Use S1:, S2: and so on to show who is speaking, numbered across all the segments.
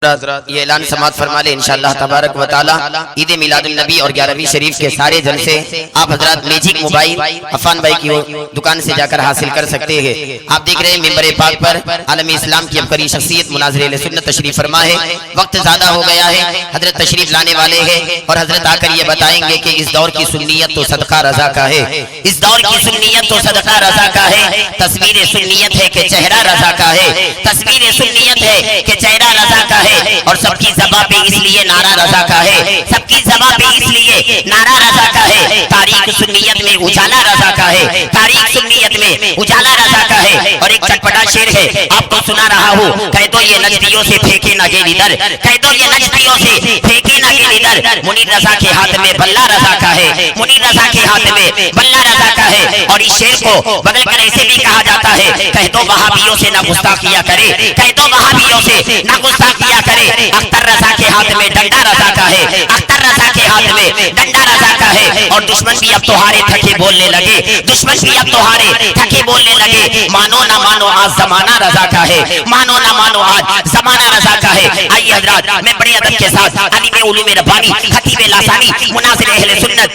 S1: ये ऐलान समात फरमा ले इंशाअल्लाह तबारक व तआला ईद मिलादुन नबी और 11वीं शरीफ के सारे जलसे आप हजरत मैजिक मोबाइल अफान भाई की दुकान से जाकर हासिल कर सकते हैं। आप देख रहे हैं मिंबर पाक पर आलमी इस्लाम की अबकरी शख्सियत मुनाज़िर सुन्नत तशरीफ फरमा है। वक्त ज्यादा हो गया है, हजरत तशरीफ लाने वाले हैं और हजरत आकर ये बताएंगे कि इस दौर की सुन्नियत तो सदका रजा का है, इस दौर की सुन्नियत तो सदका रजा का है। तस्वीर सुन्नियत है कि चेहरा रजा का है, तस्वीर सुन्नियत है कि चेहरा रजा का है। और सबकी ज़बां पे इसलिए नारा रजा का है, सबकी ज़बां पे इसलिए नारा रजा का है। तारीख सुन्नियत में उजाला रजा का है, तारीख सुन्नियत में उजाला रजा का है। और एक चटपटा शेर है, आपको सुना रहा हूँ। कह दो ये नजदियों से फेंके ना गेल इधर, कह दो ये नजदियों से फेंके ना गेल इधर। मुनीर रजा के हाथ में बल्ला रजा का है, मुनीर रजा के हाथ में बल्ला रजा का है। और इस शेर को बदल कर ऐसे भी कहा जाता है, कह दो वहाबियों से ना गुस्ताखिया करे, कह दो वहाबियों से ना गुस्ताखिया करे। अख्तर रजा के हाथ में डंडा रजा का है, अख्तर रजा के हाथ में डंडा रजा का है। और दुश्मन भी अब तुम्हारे थके बोलने लगे, दुश्मन भी अब तुम्हारे थके बोलने लगे। मानो ना मानो आज जमाना रजा का है, मानो ना मानो आज जमाना रजा का है। आइए हजरात, मैं बड़े अदब के साथ आलिम उलूम रब्बानी खतीब लासानी मुनाज़िर अहले सुन्नत,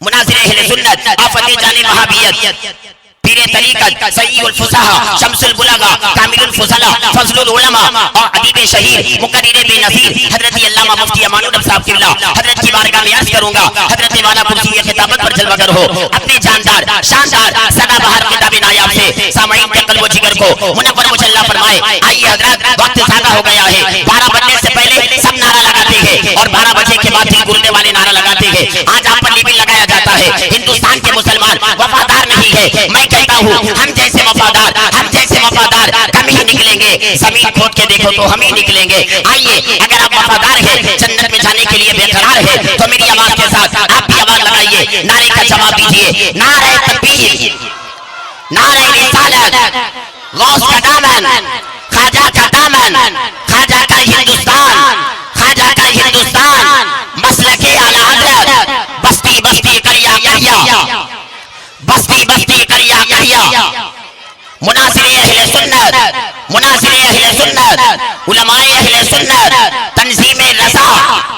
S1: मुनाज़िर अहले सुन्नत आफते जाने वहाबियत पीरे तरीक़त सय्यदुल फुसाहा शम्सुल बुलगा कामिलुल फुज़ला फज़लुल उलमा और अदीब शहीर मुक़र्रिर बेनज़ीर हज़रत अल्लामा मुफ्ती अमानुल हक साहब क़िबला हज़रत की बारगाह में अर्ज़ करूंगा, हज़रत वाला कुर्सी खिताबत पर जलवा हो अपने जानदार शानदार सदाबहार किताब नायाब से सामाईन के क़ल्ब व जिगर को मुनव्वर मुजल्ला फरमाए। आइए हज़रत, वक्त ज़्यादा हो गया है, 12 बजने से पहले सब नारा लगाते हैं और 12 बजे के बाद दिल गुरने वाले नारा लगाते हैं। आज आप पर लेबिल लगाया जाता है, हिंदुस्तान के मुसलमान वफादार नहीं है। मैं कहता हूँ हम जैसे वफादार, हम जैसे वफादार कम ही निकलेंगे, जमीन खोद के देखो तो हम ही निकलेंगे। आइए, अगर आप वफादार हैं, जन्नत में जाने के लिए बेकरार है, तो मेरी आवाज के साथ आप भी आवाज लगाइए, नारे का जवाब दीजिए। नारे तकबीर, नारे रिसालत, गौस का दामन, ख्वाजा का दामन, ख्वाजा का हिंदुस्तान, ख्वाजा का हिंदुस्तान, मसलके आला हज़रत, बस्ती बस्ती करिया करिया, बस्ती बस्ती करिया करिया। मुनाज़िर अहले सुन्नत, मुनाज़िर अहले सुन्नत, उलमाए अहले सुन्नत, तंज़ीम रज़ा,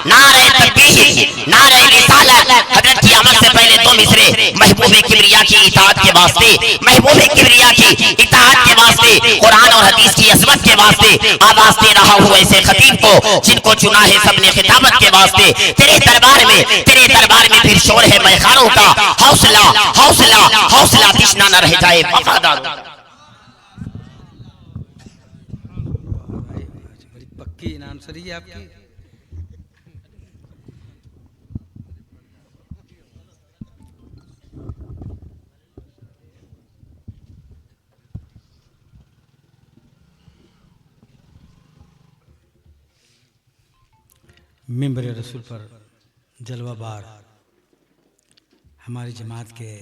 S1: नारे तकबीर, नारे रिसालत। हज़रत की आमद से पहले 2 मिसरे महबूब किबरिया की इताअत के वास्ते, महबूब किबरिया की इताअत के वास्ते, कुरान और हदीस की अज़मत के वास्ते आवाज़ दे रहा हूँ ऐसे खतीब को जिनको चुना है सबने खिताबत के वास्ते। तेरे दरबार में, तेरे दरबार में फिर शोर है मैखारों का। हौसला हौसला हौसला तृष्णा न रह जाए वफादार।
S2: पक्की आंसर ही आपकी। मिंबर रसूल पर जलवा बार हमारी जमात के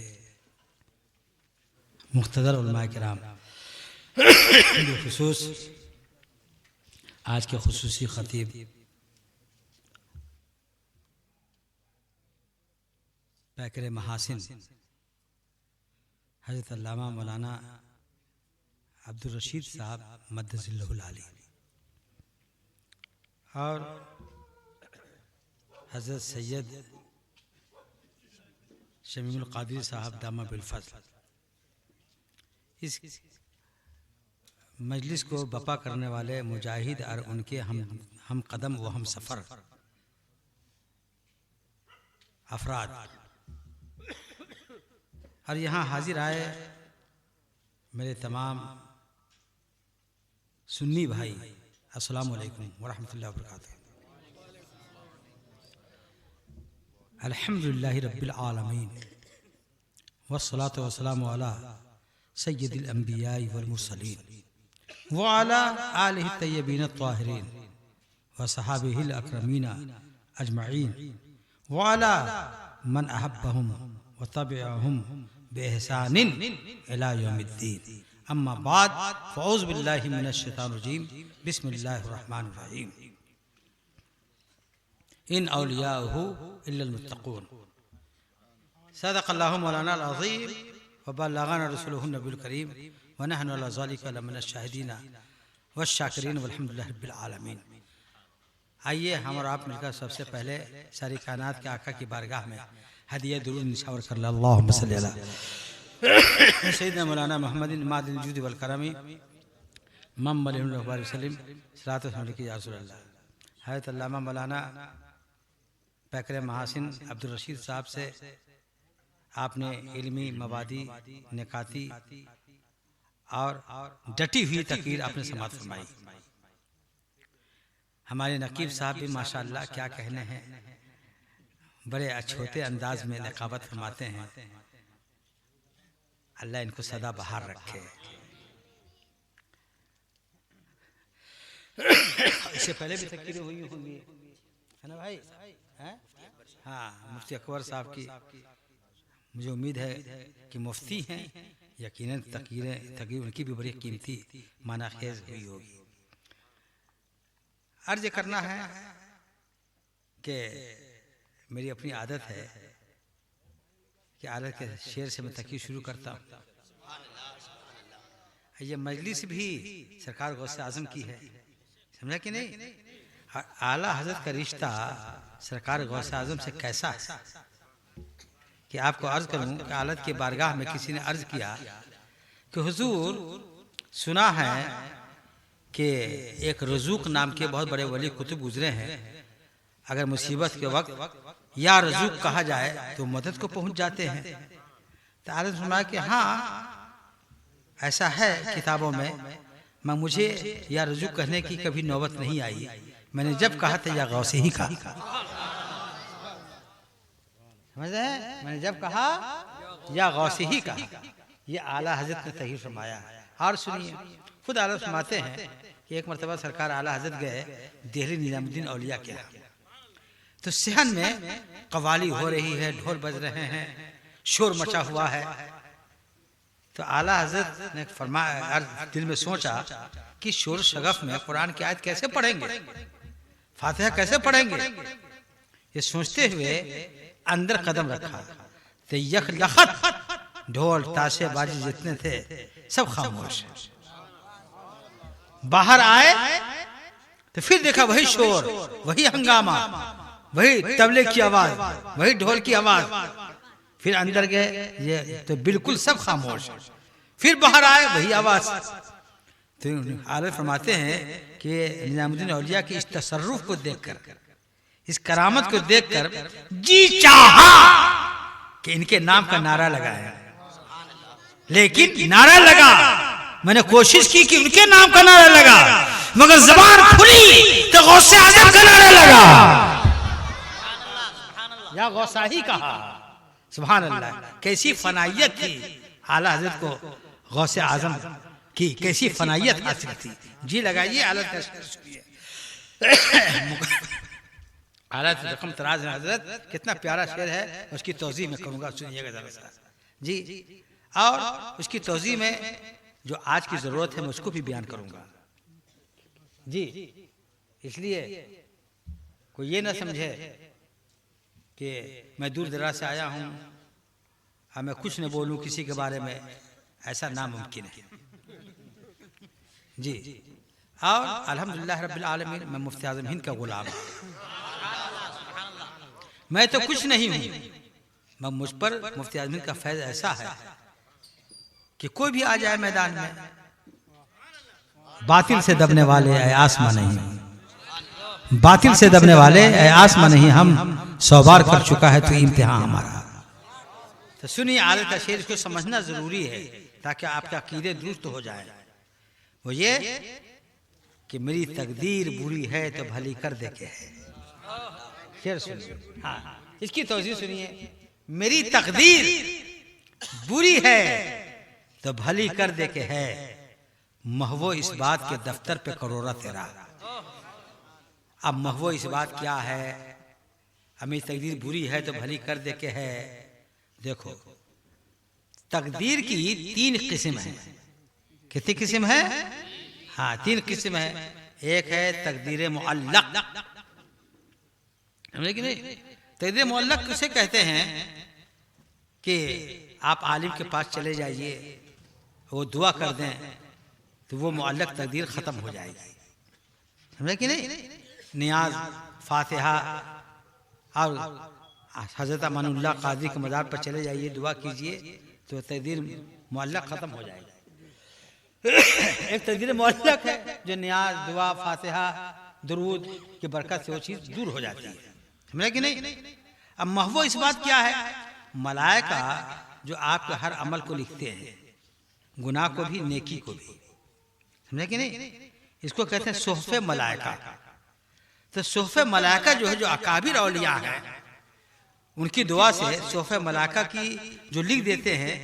S2: मुख्तदर उलमाए किराम, बिखुसूस आज के खुसूसी खतीब पैकर महासिन हज़रत अल्लामा मौलाना अब्दुल रशीद साहब मद्दज़िल्लहुल आली और हज़रत सैयद शमीमुल क़ादिरी साहब दामा बिल फ़ज़ल, इस मजलिस को बपा करने वाले मुजाहिद और उनके हम कदम व हम सफ़र अफराद और यहाँ हाजिर आए मेरे तमाम सुन्नी भाई, अस्सलामु अलैकुम व रहमतुल्लाहि व बरकातुहू। अल्हम्दुलिल्लाहि रब्बिल आलमीन वस्सलातु वस्सलामु अला सय्यिदिल अंबिया वल मुरसलीन व अला आलिहि तय्यबीन अत्ताहिरीन व सहाबिहिल अकरमीन अजमईन व अला मन अहब्बहुम व तबिअहुम बिइहसानिन इला यौमिद्दीन। अम्मा बाद फ़अऊज़ु बिल्लाहि मिनश शैतानिर रजीम, बिस्मिल्लाहिर रहमानिर रहीम। इन औलियाहु इल्लल मुत्तक़ून। सदक़ल्लाहु मौलाना अज़ीम व बल्लगना रसूलुहुन नबील करीम व नहनु अला ज़ालिका लमिनश शाहिदीन व शाकिरीन वल्हम्दुलिल्लाहि रब्बिल आलमीन। आइए हम और आप मिलकर सबसे पहले सारी कायनात के आका की बारगाह में हदिया दुरूद निशावर कर ला। अल्लाहुम्मा सल्ली अला सय्यिदना मौलाना मुहम्मदिन मादिल जुद वल करमी मोहम्मद वसल्लम सलातो की या रसूल अल्लाह। हज़रत अल्लामा मौलाना पैकर महासिन अब्दुल रशीद साहब से आपने इल्मी मवादी निकाती और डटी हुई तकीर आपने समाप्त फरमाई। हमारे नकीब साहब भी माशाअल्लाह क्या कहने हैं, बड़े अछूते अंदाज में नकाबत फरमाते हैं। अल्लाह इनको सदा बहार रखे। इससे पहले भी तकरीरें हुई होंगी, है ना भाई? हाँ, मुफ्ती अकबर साहब की मुझे उम्मीद है कि मुफ्ती हैं, यकीनन तकरीर उनकी भी बड़ी कीमती माना खेज हुई होगी। अर्ज करना है कि मेरी अपनी आदत है कि आदत के शेर से मैं तकरीर शुरू करता हूँ। ये मजलिस भी सरकार गौसे आजम की है, समझा कि नहीं? आला हजरत का रिश्ता सरकार गौसे आजम से कैसा है कि आपको अर्ज करूं कि आलत के बारगाह में किसी ने अर्ज किया कि हुजूर सुना है कि एक रजूक नाम के बहुत बड़े वली कुतुब गुजरे हैं, अगर मुसीबत के वक्त या रजूक कहा जाए तो मदद को पहुंच जाते हैं। तो आलत सुना कि हाँ ऐसा है किताबों में, मगर मुझे या रजूक कहने की कभी नौबत नहीं आई। मैंने जब कहा था या गौसे ही कहा, समझ रहे हैं? मैंने जब कहा या गौसे ही कहा। ये आला हजरत ने तहीर फरमाया। और सुनिए, खुद आला फरमाते हैं कि एक मरतबा सरकार आला हजरत गए दिल्ली निजामुद्दीन औलिया के यहाँ, तो सहन में कवाली हो रही है, ढोल बज रहे हैं, शोर मचा हुआ है। तो आला हजरत ने फरमाया, दिल में सोचा कि शोर शगफ में कुरान की आयत कैसे पढ़ेंगे, फातिहा कैसे पढ़ेंगे। ये सोचते हुए अंदर कदम रखा तो यख लखत ढोल ताशे बाजी जितने थे सब खामोश। बाहर आए तो फिर देखा वही शोर, वही हंगामा, वही तबले की आवाज, वही ढोल की आवाज। फिर अंदर गए, ये तो बिल्कुल सब खामोश। फिर बाहर आए, वही आवाज। तो आलत फरमाते हैं कि निजामुद्दीन औलिया की इस तसर्रुफ को देखकर, इस करामत को देखकर जी चाहा कि इनके नाम का नारा लगाया, लेकिन नारा लगा, मैंने कोशिश की कि उनके नाम का नारा लगा, मगर जबान खुली तो गौसे आजम का नारा लगा, या गौसा ही कहा। सुभान अल्लाह, कैसी फनाइयत थी आला हजरत को गौसे आजम की, कैसी फनाइयत हासिल थी। जी लगाइए आला आलत रकम तराज हजरत, कितना प्यारा शेर है, उसकी तौज़ीह में करूँगा, सुनिएगा ज़रा सा जी। और उसकी तौज़ीह में जो आज की ज़रूरत है मैं उसको भी बयान करूँगा जी। इसलिए कोई ये ना समझे कि मैं दूर दराज से आया हूँ और मैं कुछ न बोलूँ किसी के बारे में, ऐसा नामुमकिन है जी। और अल्हम्दुलिल्लाह रब्बिल आलमीन, मैं मुफ्ती आज़म हिंद का गुलाम हूँ। मैं तो कुछ नहीं हूँ, मैं मुझ पर मुफ्ती आज़म हिंद का फैज़ ऐसा है कि कोई भी आ जाए मैदान में, बातिल से दबने वाले ऐ आसमां नहीं, बातिल से दबने वाले ऐ आसमां नहीं, हम 100 बार कर चुका है तो इम्तिहान हमारा। तो सुनिए आलत का शेर, इसको समझना जरूरी है ताकि आपके अकीदे दुरुस्त हो जाए। वो ये कि मेरी तकदीर बुरी है तो भली कर दे के है। शेर सुनिए, हाँ इसकी तौज़ीह सुनिए। मेरी तकदीर बुरी है तो भली कर दे के है, महवो इस बात के दफ्तर पे करोड़ा तेरा। अब महवो इस बात क्या है, हमें तकदीर बुरी है तो भली कर दे के है। देखो तकदीर की 3 किस्म है। कितनी किस्म है? हाँ 3 किस्म है। एक है तकदीर मुअल्लक, समझे कि नहीं? तकदीर मुअल्लक किसे कहते हैं कि आप आलिम के पास चले जाइए, वो दुआ कर दें तो वो मुअल्लक तकदीर खत्म हो जाएगी, समझे कि नहीं? नियाज, फातिहा और हज़रत अमानुल्लाह काजी के मज़ार पर चले जाइए, दुआ कीजिए तो तकदीर मुअल्लक़ ख़त्म हो जाएगी। एक तकदीर मुअल्लक़ है जो नियाज, दुआ, फातिहा, दुरूद की बरकत से वो चीज़ दूर हो जाती है, समझे कि नहीं। अब महबूब इस बात क्या है, मलाइका जो आपके हर अमल को लिखते हैं, गुनाह को भी नेकी को भी, समझे कि नहीं। इसको कहते हैं सोहफे मलाइका। तो सोहफे मलाइका जो है, जो अकाबिर औलिया है, उनकी दुआ से सोहफे मलाइका की जो लिख देते हैं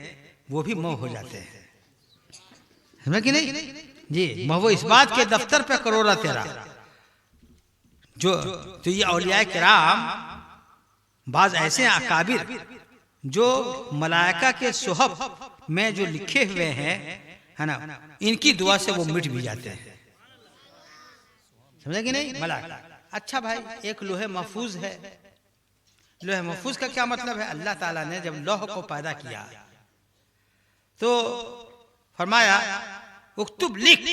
S2: वो भी मौ हो जाते हैं, समझे कि नहीं जी। महबूब इस बात के दफ्तर पे करोड़ा तेरा जो, तो ये औलिया किराम बाज ऐसे अकाबिर जो मलाइका के सोहफ में जो लिखे हुए हैं, है ना, इनकी दुआ से वो मिट भी जाते हैं, समझे कि नहीं। मलाइका, अच्छा भाई, एक लोहे महफूज है। लोहे महफूज का क्या मतलब है, अल्लाह ताला ने जब लौह को पैदा किया तो फरमाया उक्तुब, लिख।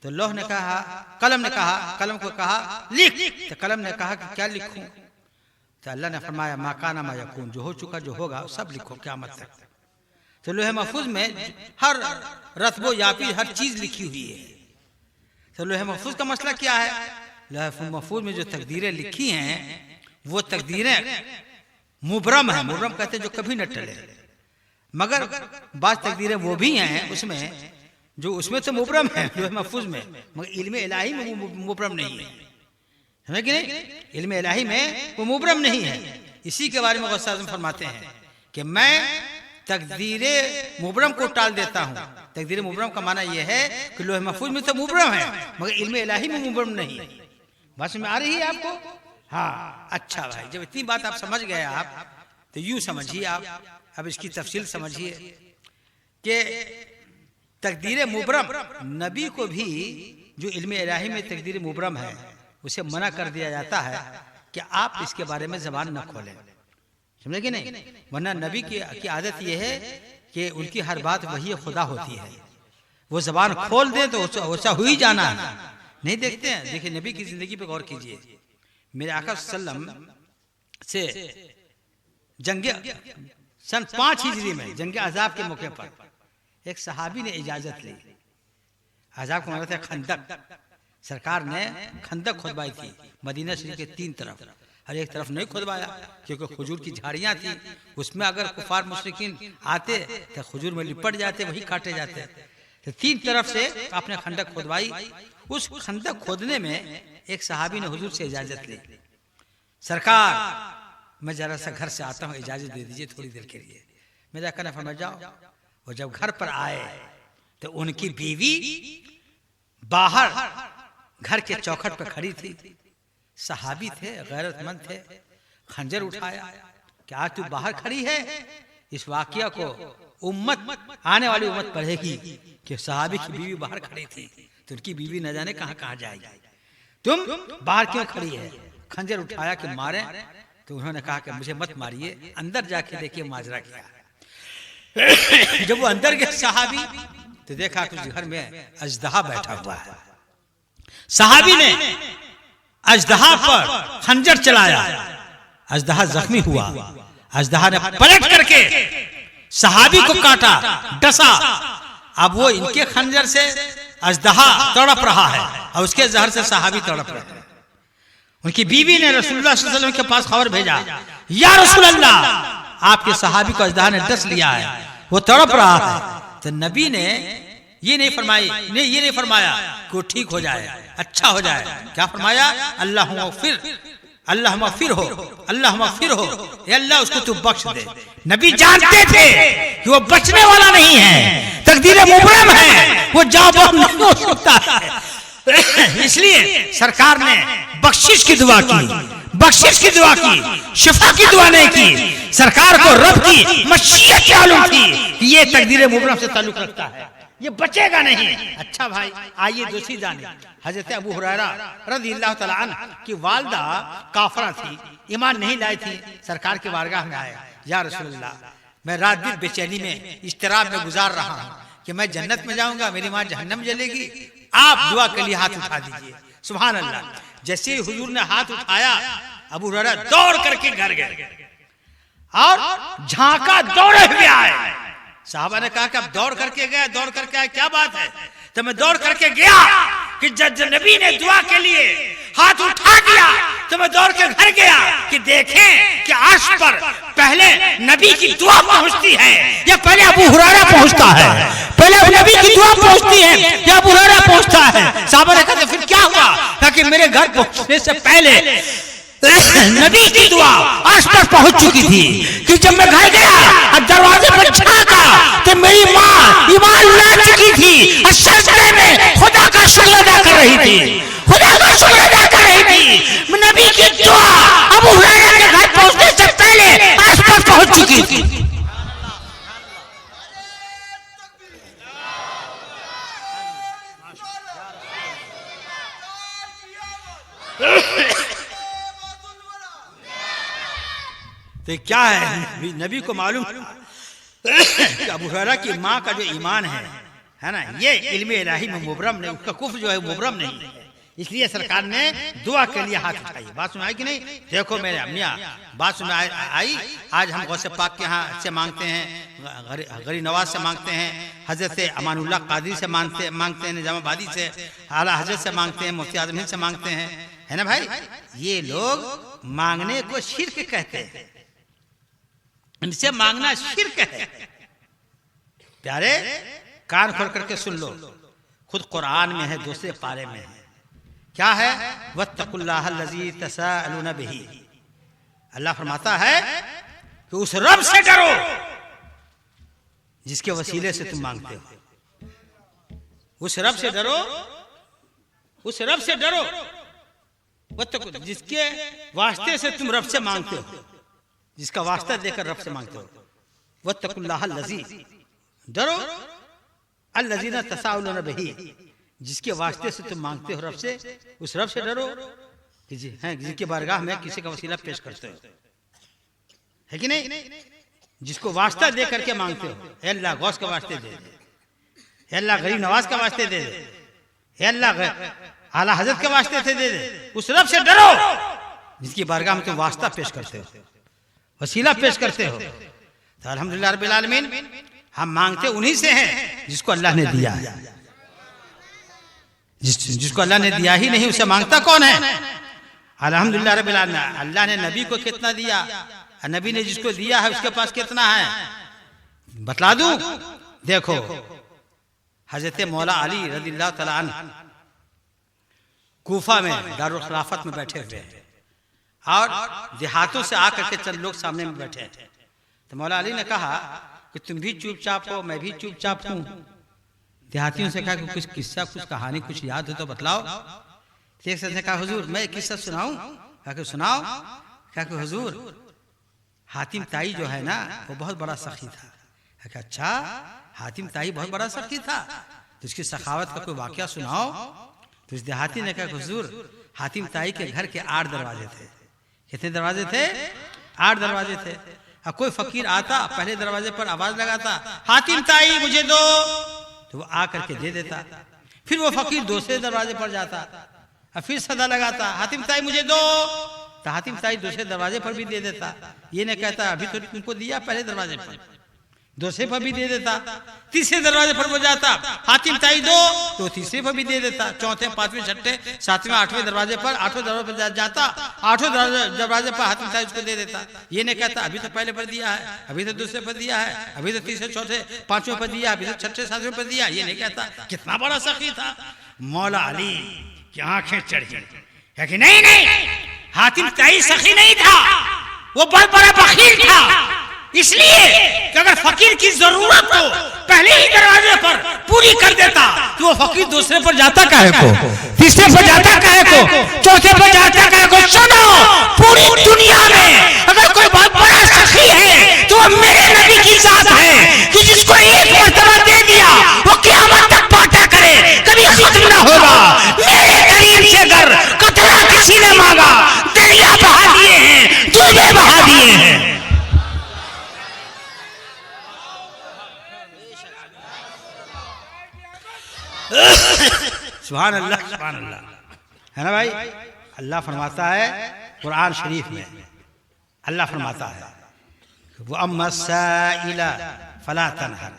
S2: तो लौह ने कहा, कलम ने कहा, कलम को कहा लिख। तो कलम ने कहा कि क्या लिखूं। तो अल्लाह ने फरमाया मा काना मा यकून, जो हो चुका जो होगा सब लिखो क़यामत तक। तो लोहे महफूज में हर रत्बो यापी हर चीज लिखी हुई है। तो लोहे महफूज का मसला क्या है, लोहे महफूज में जो तकदीरें लिखी हैं वो तकदीरें मुबरम है। मुबरम कहते हैं जो कभी न टले, मगर बात तकदीरें वो भी हैं उसमें जो उसमें तो मुबरम है लोहे महफूज में, मगर इल्मे इलाही में मुबरम नहीं है, है कि नहीं। इल्मे इलाही में वो मुबरम नहीं है। इसी के बारे में गौसे आज़म फरमाते हैं कि मैं तकदीरे मुबरम को टाल देता हूँ। तकदीरे मुबरम का माना यह है कि लोहे महफूज में तो मुबरम है मगर इल्मे इलाही में मुबरम नहीं है। बात में आ रही है आपको। हाँ, अच्छा भाई, जब इतनी बात आप समझ गए आप तो यूं समझिए आप, अब इसकी तफसील समझिए कि तकदीर मुबरम नबी को भी जो इल्मे इलाही में तकदीर मुबरम है उसे मना कर दिया जाता है कि आप इसके बारे में जबान न खोलें, समझे कि नहीं। वरना नबी की आदत यह है कि उनकी हर बात वही खुदा होती है, वो जबान खोल दे तो वैसा हो ही जाना है। नहीं देखते हैं, देखिए नबी की जिंदगी पे गौर कीजिए। मेरे आका सल्लम से जंगे सन 5 हिजरी में जंगे अज़ाब के मौके पर एक सहाबी ने इजाजत ली। अज़ाब को माना था खंदक। सरकार ने खंदक खुदवाई थी मदीना शरीफ के 3 तरफ, हर एक तरफ नहीं खुदवाया क्योंकि खजूर की झाड़ियां थी, उसमें अगर कुफार मुशरिकीन आते तो खजूर में लिपट जाते, वही काटे जाते। तो 3 तरफ से आपने खंदक खुदवाई। उस खंदक खोदने में एक सहाबी ने हुजूर से इजाजत ली, सरकार मैं जरा सा घर से आता हूँ, इजाजत दे दीजिए थोड़ी देर के लिए। मेरा कहना फरमा जाओ। वो जब घर पर आए तो उनकी बीवी बाहर घर के चौखट पर खड़ी थी। सहाबी थे, गैरतमंद थे। खंजर उठाया कि आज तू बाहर खड़ी है, इस वाकया को उम्मत, आने वाली उम्मत पढ़ेगी कि सहाबी की बीवी बाहर खड़ी थी तो उनकी बीवी न जाने कहां कहां जाएगी, तुम बाहर क्यों खड़ी है। खंजर उठाया कि मारे तो उन्होंने कहा कि मुझे मत मारिए, अंदर जाके देखिए माजरा क्या है। जब वो अंदर गए सहाबी तो देखा कि उस घर में अजदहा बैठा हुआ है। सहाबी ने अजदहा पर खंजर चलाया, अजदहा जख्मी हुआ। अजदहा ने पलट करके सहाबी को काटा, डसा। अब वो इनके खंजर से अजदहा तड़प रहा है और उसके जहर से सहाबी तड़प रहे हैं। उनकी बीवी ने रसूलुल्लाह सल्लल्लाहु अलैहि वसल्लम के पास खबर भेजा, या रसूलल्लाह आपके सहाबी को अजदहा ने डस लिया है, वो तड़प रहा है। तो नबी ने ये नहीं फरमाया कि वो ठीक हो जाए, अच्छा हो जाए। क्या फरमाया, अल्लाह मगफिर हो, अल्लाह मगफिर हो, या अल्लाह उसको तू बख्श दे। नबी जानते थे कि वो बचने वाला नहीं है, तकदीर मुबरम है, वो जाबाज नहीं हो सकता है। इसलिए सरकार ने बख्शिश की दुआ की, शिफा की दुआ नहीं की। सरकार को रब की मशीयत मालूम थी कि ये तकदीर मुबरम से ताल्लुक रखता है, ये बचेगा नहीं। अच्छा भाई, आइए दूसरी जानिब हजरत अबू हुरैरा रज़ियल्लाहु तआला अन्हु की वालिदा काफरा थी, ईमान नहीं लाई थी। सरकार के बारगाह में आए, या रसूलल्लाह मैं रात दिन बेचैनी में इस्तिराब में गुजार रहा हूँ कि मैं जन्नत में जाऊंगा, मेरी माँ जहन्नम जलेगी, आप दुआ के लिए हाथ उठा दीजिए। सुभान अल्लाह। जैसे ही हुजूर ने हाथ उठाया, अबू हुरैरा दौड़ करके घर गए और झांका दौड़े हुए आए। साहबा ने कहा कि अब दौड़ करके गए, दौड़ करके आए, क्या बात है? तो मैं दौड़ करके गया कि जब नबी ने दुआ के लिए हाथ उठा दिया तो मैं दौड़ के घर गया कि देखें कि अर्श पर पहले नबी की दुआ पहुंचती है या पहले अबू हुरैरा पहुंचता है, पहले नबी की दुआ पहुंचती है या अबू हुरैरा पहुंचता है। साहबा ने कहा फिर क्या हुआ? ताकि मेरे घर पहुंचने से पहले नबी की दुआ अर्श पर पहुंच चुकी थी कि जब मैं घर गया और दरवाजे पर झांका तो मेरी माँ ईमान ला चुकी थी और सजदे में खुदा का शुक्र अदा कर रही थी, खुदा का शुक्र अदा कर रही थी। नबी की दुआ अबू हुरैरा के घर पहुंचने से पहले अर्श पर पहुंच चुकी थी। तो क्या है, नबी को मालूम कि अबू हुरैरा की माँ का जो ईमान है ना, ये इल्म इलाही में मुबरम नहीं, उसका कुफ्र जो है मुबरम नहीं है, इसलिए सरकार ने दुआ के लिए हाथ उठाई। बात सुनाई कि नहीं? देखो मेरे अम्मिया, बात सुना आई। आज हम गौसे पाक के यहाँ से मांगते हैं, गरीब नवाज से मांगते हैं, हजरत अमानुल्लाह कादरी से मांगते हैं, निजामाबादी से, आला हजरत से मांगते हैं, मुफ्ती आजम हिंद से मांगते हैं, है ना भाई? ये लोग मांगने को शिर्क कहते हैं, इनसे मांगना शिर्क है। प्यारे कान खोल करके सुन लो, खुद कुरान में है, दूसरे पारे में है। क्या है? वत्तकुल्लाहल्लज़ी तसाअलूना बिही। अल्लाह फरमाता है कि उस रब से डरो जिसके वसीले से तुम मांगते हो, उस रब से डरो, उस रब से डरो जिसके वास्ते से तुम रब से मांगते हो, जिसका वास्ता देकर रब से मांगते हो। वत्तकुल्लाहल्लज़ी, डरो, अल्लज़ीना तसाअलूना बिही, जिसके वास्ते से तुम मांगते हो रब से, उस रब से डरो कि जिसके बारगाह में किसी का वसीला पेश करते हो, है कि नहीं? जिसको वास्ता दे करके मांगते हो, हे अल्लाह गौस का वास्ते दे दे, हे अल्लाह गरीब नवाज का वास्ते दे दे, हे अल्लाह आला हजरत के वास्ते से दे दे। उस रब से डरो जिसकी बारगाह में तुम वास्ता पेश करते हो, वसीला पेश करते हो। तो अल्हम्दुलिल्लाह रब्बिल आलमीन, हम मांगते उन्हीं से हैं जिसको अल्लाह ने दिया है। जिसको अल्लाह ने दिया ही नहीं उसे मांगता कौन है? अल्हम्दुलिल्लाह रब्बिल आलमीन। अल्लाह ने नबी को कितना दिया, नबी ने जिसको दिया है उसके पास कितना है, बतला दूं? देखो, हजरत मौला अली रज़ियल्लाहु तआला अन्हु कूफा में दारुल खिलाफत में बैठे हुए हैं और देहातों से आकर के चंद लोग सामने में बैठे हैं। तो मौला अली ने कहा कि तुम भी चुपचाप हो, मैं भी चुपचाप हूँ। देहातियों से कहा कि कुछ किस्सा, कुछ कहानी, कुछ याद हो तो बतलाओ। एक से कहा हुजूर मैं एक किस्सा सुनाऊं? कहा कि सुनाओ। कहा कि हुजूर हातिम ताई जो है ना वो बहुत बड़ा सखी था। कहा अच्छा, हातिम ताई बहुत बड़ा सखी था, तो उसकी सखावत का कोई वाकया सुनाओ। तो इस देहाती ने कहा हुजूर हातिम ताई के घर के 8 दरवाजे थे। कितने दरवाजे थे? 8 दरवाजे थे। अब कोई फकीर आता, पहले दरवाजे पर आवाज लगाता, हातिम ताई मुझे दो, तो वो आ करके दे देता। फिर वो फकीर दूसरे दरवाजे पर जाता और फिर सदा लगाता, हातिम ताई मुझे दो, तो हातिम ताई दूसरे दरवाजे पर भी दे देता। ये नहीं कहता अभी तो तुमको दिया पहले दरवाजे पर, दूसरे पर भी दे देता। तीसरे दरवाजे पर वो जाता, हातिम ताई दो, तो तीसरे पर भी दे देता। चौथे, पांचवें, छठे, सातवें, 8वें दरवाजे पर, 8वें दरवाजे पर जाता, 8वें दरवाजे पर हातिम ताई उसको दे देता। ये नहीं कहता अभी तो पहले पर दिया है, अभी तो दूसरे पर दिया है, अभी तो तीसरे, चौथे, पांचवें पर दिया, अभी तो छठे, सातवें पर दिया। ये नहीं कहता। कितना बड़ा सखी था। मौला अली की आंखें चढ़ी है कि नहीं नहीं, हातिम ताई सखी नहीं था, वो बहुत बड़ा बखील था। इसलिए कि अगर फकीर की जरूरत हो पहले ही दरवाजे पर पूरी कर देता, तो वो फकीर दूसरे पर जाता काहे को, तीसरे पर जाता काहे को, चौथे पर जाता काहे को। सुनो, पूरी दुनिया में अगर कोई बहुत बड़ा सखी है तो वो मेरे नबी की जात है कि जिसको एक मर्तबा दे दिया वो क़यामत तक बांटा करे, कभी खत्म ना होगा। मेरे करीब से अगर कतरा किसी ने मांगा, दरिया बहा दिए हैं, दूधे बहा दिए हैं। सुभान अल्लाह, सुभान अल्लाह, है ना भाई? अल्लाह फरमाता है कुरान शरीफ में, अल्लाह फरमाता है वो अम्मा साइला फला तनहर,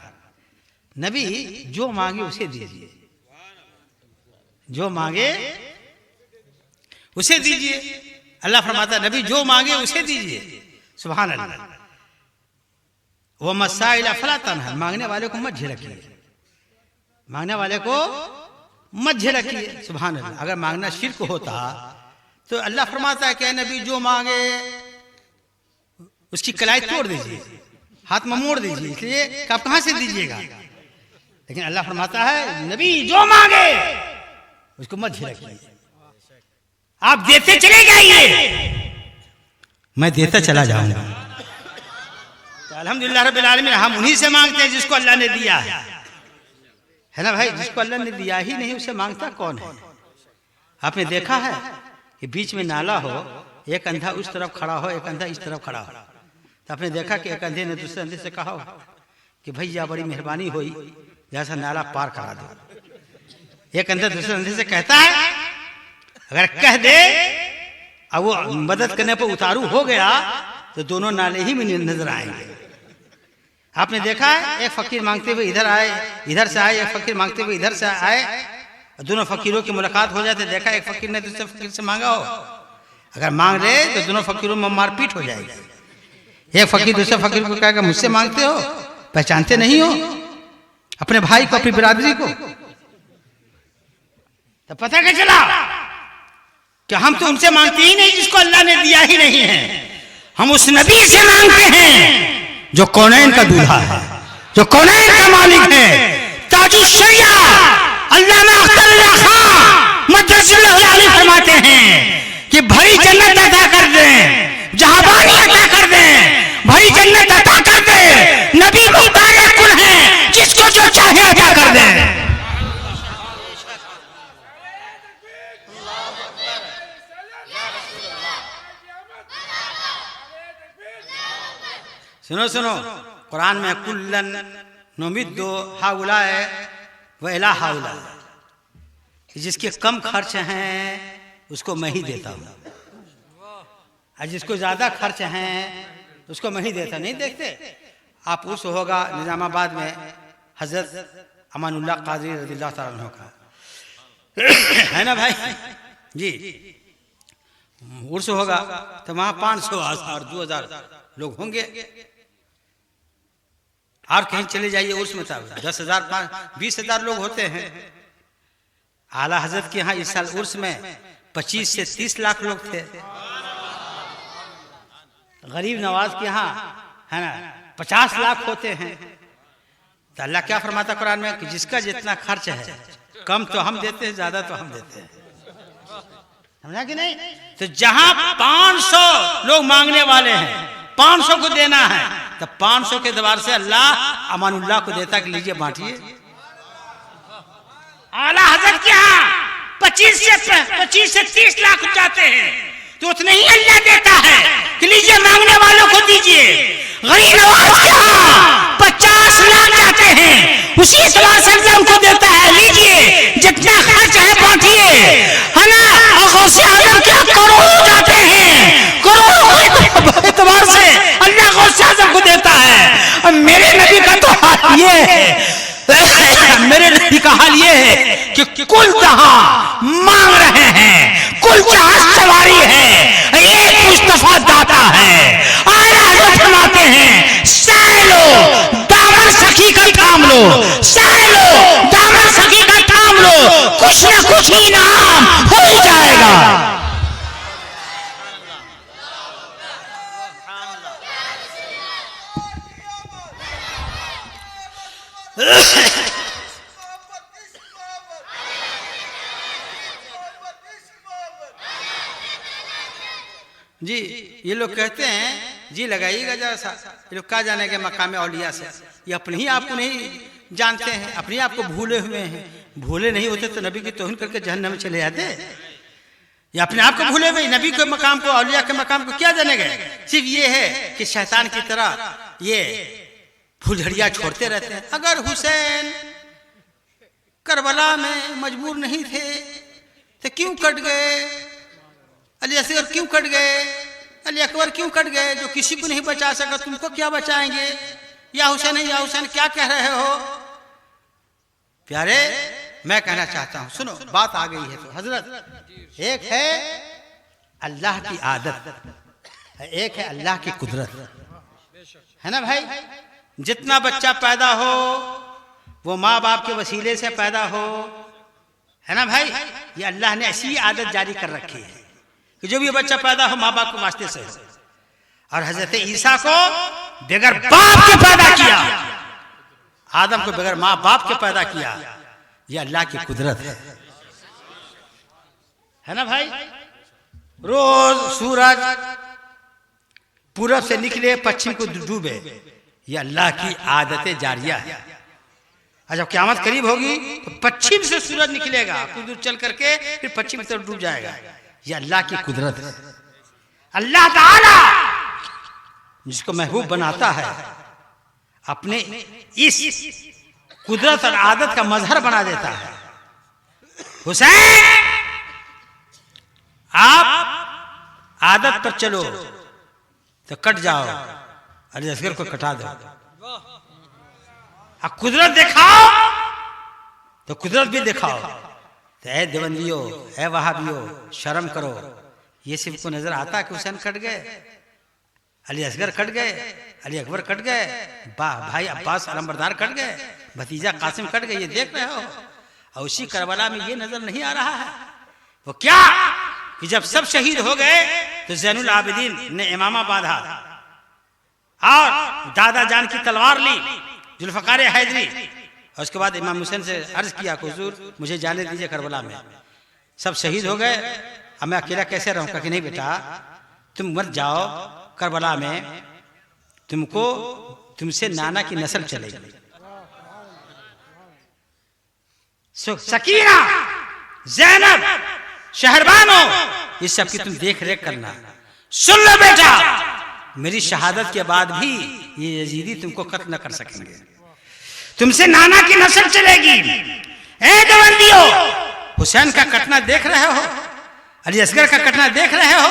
S2: नबी जो मांगे उसे दीजिए, जो मांगे उसे दीजिए। अल्लाह फरमाता है नबी जो मांगे उसे दीजिए। सुभान अल्लाह। वो मसाइला फला तनहर, मांगने वाले को मत झिड़किए, मांगने वाले को मत झिड़किए। सुभान अल्लाह। अगर मांगना शिर्क होता तो अल्लाह फरमाता है कि नबी जो मांगे उसकी कलाई तोड़ दीजिए, हाथ में मोड़ दीजिए, इसलिए आप कहां से दीजिएगा। लेकिन अल्लाह फरमाता है नबी जो मांगे उसको मत झिड़किए, आप देते चले जाइए, मैं देता चला जाऊंगा। तो अल्हम्दुलिल्लाह रब्बिल आलमीन, हम उन्हीं से मांगते हैं जिसको अल्लाह ने दिया है ना भाई। जिसको अल्लाह ने दिया ही नहीं उसे मांगता कौन है। आपने देखा है कि बीच में नाला हो, एक अंधा उस तरफ खड़ा हो, एक अंधा इस तरफ खड़ा हो, तो आपने देखा कि एक अंधे ने दूसरे अंधे से कहा हो कि भैया बड़ी मेहरबानी हुई जैसा नाला पार करा दो। एक अंधा दूसरे अंधे से कहता है, अगर कह दे अब वो मदद करने पर उतारू हो गया तो दोनों नाले ही में नजर आएंगे। आपने देखा है एक फकीर मांगते हुए इधर आए, इधर से आए, एक फकीर मांगते हुए इधर से आए, दोनों फकीरों की मुलाकात हो जाते। देखा एक फकीर ने दूसरे फकीर से मांगा हो, अगर मांग ले तो दोनों फकीरों में मारपीट हो जाएगी। एक फकीर दूसरे फकीर को कहेगा मुझसे मांगते हो, पहचानते नहीं हो अपने भाई को, अपनी बिरादरी को। तो पता क्या चला कि हम तो उनसे मांगते ही नहीं जिसको अल्लाह ने दिया ही नहीं है, हम उस नबी से मांगते हैं जो कौनैन का दूल्हा है, जो कौनैन का मालिक है। ताजुश शरिया अल्लामा अख्तर अली खां मद्रसल्लाहु अलैहि फरमाते हैं कि भरी जन्नत अता कर दें, जहाबानी अता कर दें, भरी जन्नत अता कर दें, नबी मुतारे कुल हैं, जिसको जो चाहे अता कर दें। सुनो सुनो, कुरान में कुल्लन नुमिद्दु हाउलाए व इला हाउला, जिसके कम खर्च हैं उसको मैं ही देता हूँ, और जिसको ज्यादा खर्च हैं उसको मैं ही देता। नहीं देखते आप, उस होगा निजामाबाद में हजरत अमानुल्लाह कादरी रज़ियल्लाहु ताला अन्हु का है ना भाई जी, उर्स होगा तो वहां 500 और 2000 लोग होंगे। और कहीं चले जाइए उर्स में 10,000 20,000 लोग होते हैं। आला हजरत के यहाँ इस साल उर्स में 25 से 30 लाख लोग थे। गरीब नवाज के यहाँ है ना 50 लाख होते हैं। तो अल्लाह क्या फरमाता कुरान में कि जिसका जितना खर्च है, कम तो हम देते हैं, ज्यादा तो हम देते हैं, समझा कि नहीं। तो जहां 500 लोग मांगने वाले हैं, 500 को देना है, तो 500 के दरबार से अल्लाह अमानुल्लाह को देता कि लीजिए बांटिए। आला हजरत के यहाँ 25 से 30 लाख जाते हैं, तो उतने ही अल्लाह देता है कि लीजिए मांगने वालों को दीजिए। गरीब नवाज के यहाँ 50 लाख जाते हैं, उसी एतबार से अल्लाह उनको देता है, लीजिए जितना खर्च है बांटिए, है ना। और गौसे आजम क्या करोड़ जाते हैं, करोड़ एतबार से अल्लाह गौसे आजम को देता है। और मेरे नबी का तो हाल ये है, मेरे नबी का हाल ये है कि कुल जहां मांग रहे हैं, कुल जहां सवारी है, एक मुस्तफा दाता है। आला हज़रत फरमाते हैं सालो दामन सखी का थाम लो, सालो दामन सखी का थाम लो, कुछ न कुछ इनाम हो ही जाएगा। जी ये लोग कहते हैं जी लगाइएगा जरा, ये लोग क्या जाने के मकाम औलिया से, ये अपने ही आप को नहीं जानते हैं, अपने आप को भूले हुए हैं। भूले नहीं होते तो नबी की तौहीन करके जहन्नम में चले जाते। ये अपने आप को भूले हुए, नबी के मकाम को, औलिया के मकाम को क्या जाने गए। सिर्फ ये है कि शैतान की तरह ये फुलझड़िया छोड़ते रहते हैं। अगर हुसैन करबला में मजबूर नहीं थे तो क्यों कट गए, अली असगर क्यों कट गए, अली अकबर क्यों कट गए, जो किसी को नहीं बचा सका तुमको क्या बचाएंगे, या हुसैन क्या कह रहे हो। प्यारे मैं कहना चाहता हूं, सुनो बात आ गई है तो हजरत, एक है अल्लाह की आदत, एक है अल्लाह की कुदरत, है ना भाई। जितना बच्चा पैदा हो वो माँ बाप के वसीले से पैदा हो, है ना भाई। ये अल्लाह ने ऐसी आदत जारी कर रखी है कि जो भी बच्चा पैदा हो माँ बाप के वास्ते से हो। और हजरत ईसा को बगैर बाप के पैदा किया, आदम को बगैर माँ बाप के पैदा किया, ये अल्लाह की कुदरत है ना भाई। रोज सूरज पूरब से निकले पश्चिम को डूबे, ये अल्लाह की आदतें जारिया है। और जब क़यामत करीब होगी तो पश्चिम से सूरज निकलेगा, कुछ दूर चल करके फिर पश्चिम की तरफ डूब जाएगा, ये अल्लाह की कुदरत है। अल्लाह ताला जिसको महबूब बनाता है अपने इस कुदरत और आदत का मजहर बना देता है। हुसैन आप आदत पर चलो तो कट जाओ, अली असगर को कटा दो। अब कुदरत दिखाओ तो कुदरत भी दिखाओ। तो ऐ देवंदियो, ऐ वहाबियो, शर्म करो। ये सिर्फ को नजर आता है कि हुसैन कट गए, अली असगर कट गए, अली अकबर कट गए, भाई अब्बास अलमबरदार कट गए, भतीजा कासिम कट गए, ये देख रहे हो। और उसी करबला में ये नजर नहीं आ रहा है वो क्या कि जब सब शहीद हो गए तो ज़ैनुल आबिदीन ने इमामा बांधा और दादा जान की तलवार ली, जुल्फ़कार हैदरी। और उसके बाद इमाम हुसैन से अर्ज किया कि हुजूर मुझे जाने दीजिए करबला में, सब शहीद हो गए, अब मैं अकेला कैसे रहूं। कि नहीं बेटा तुम मत जाओ, करबला में तुमसे नाना की नस्ल चलेगी। सकीना, ज़ैनब, शहरबानो, इस सब की तुम देख रेख करना। सुन लो बेटा, मेरी शहादत के बाद भी ये यजीदी तुमको कत्ल न कर सकेंगे, तुमसे नाना की नस्ल चलेगी। ए देवंदियो, हुसैन का कटना देख रहे हो, अली असगर का कटना देख रहे हो,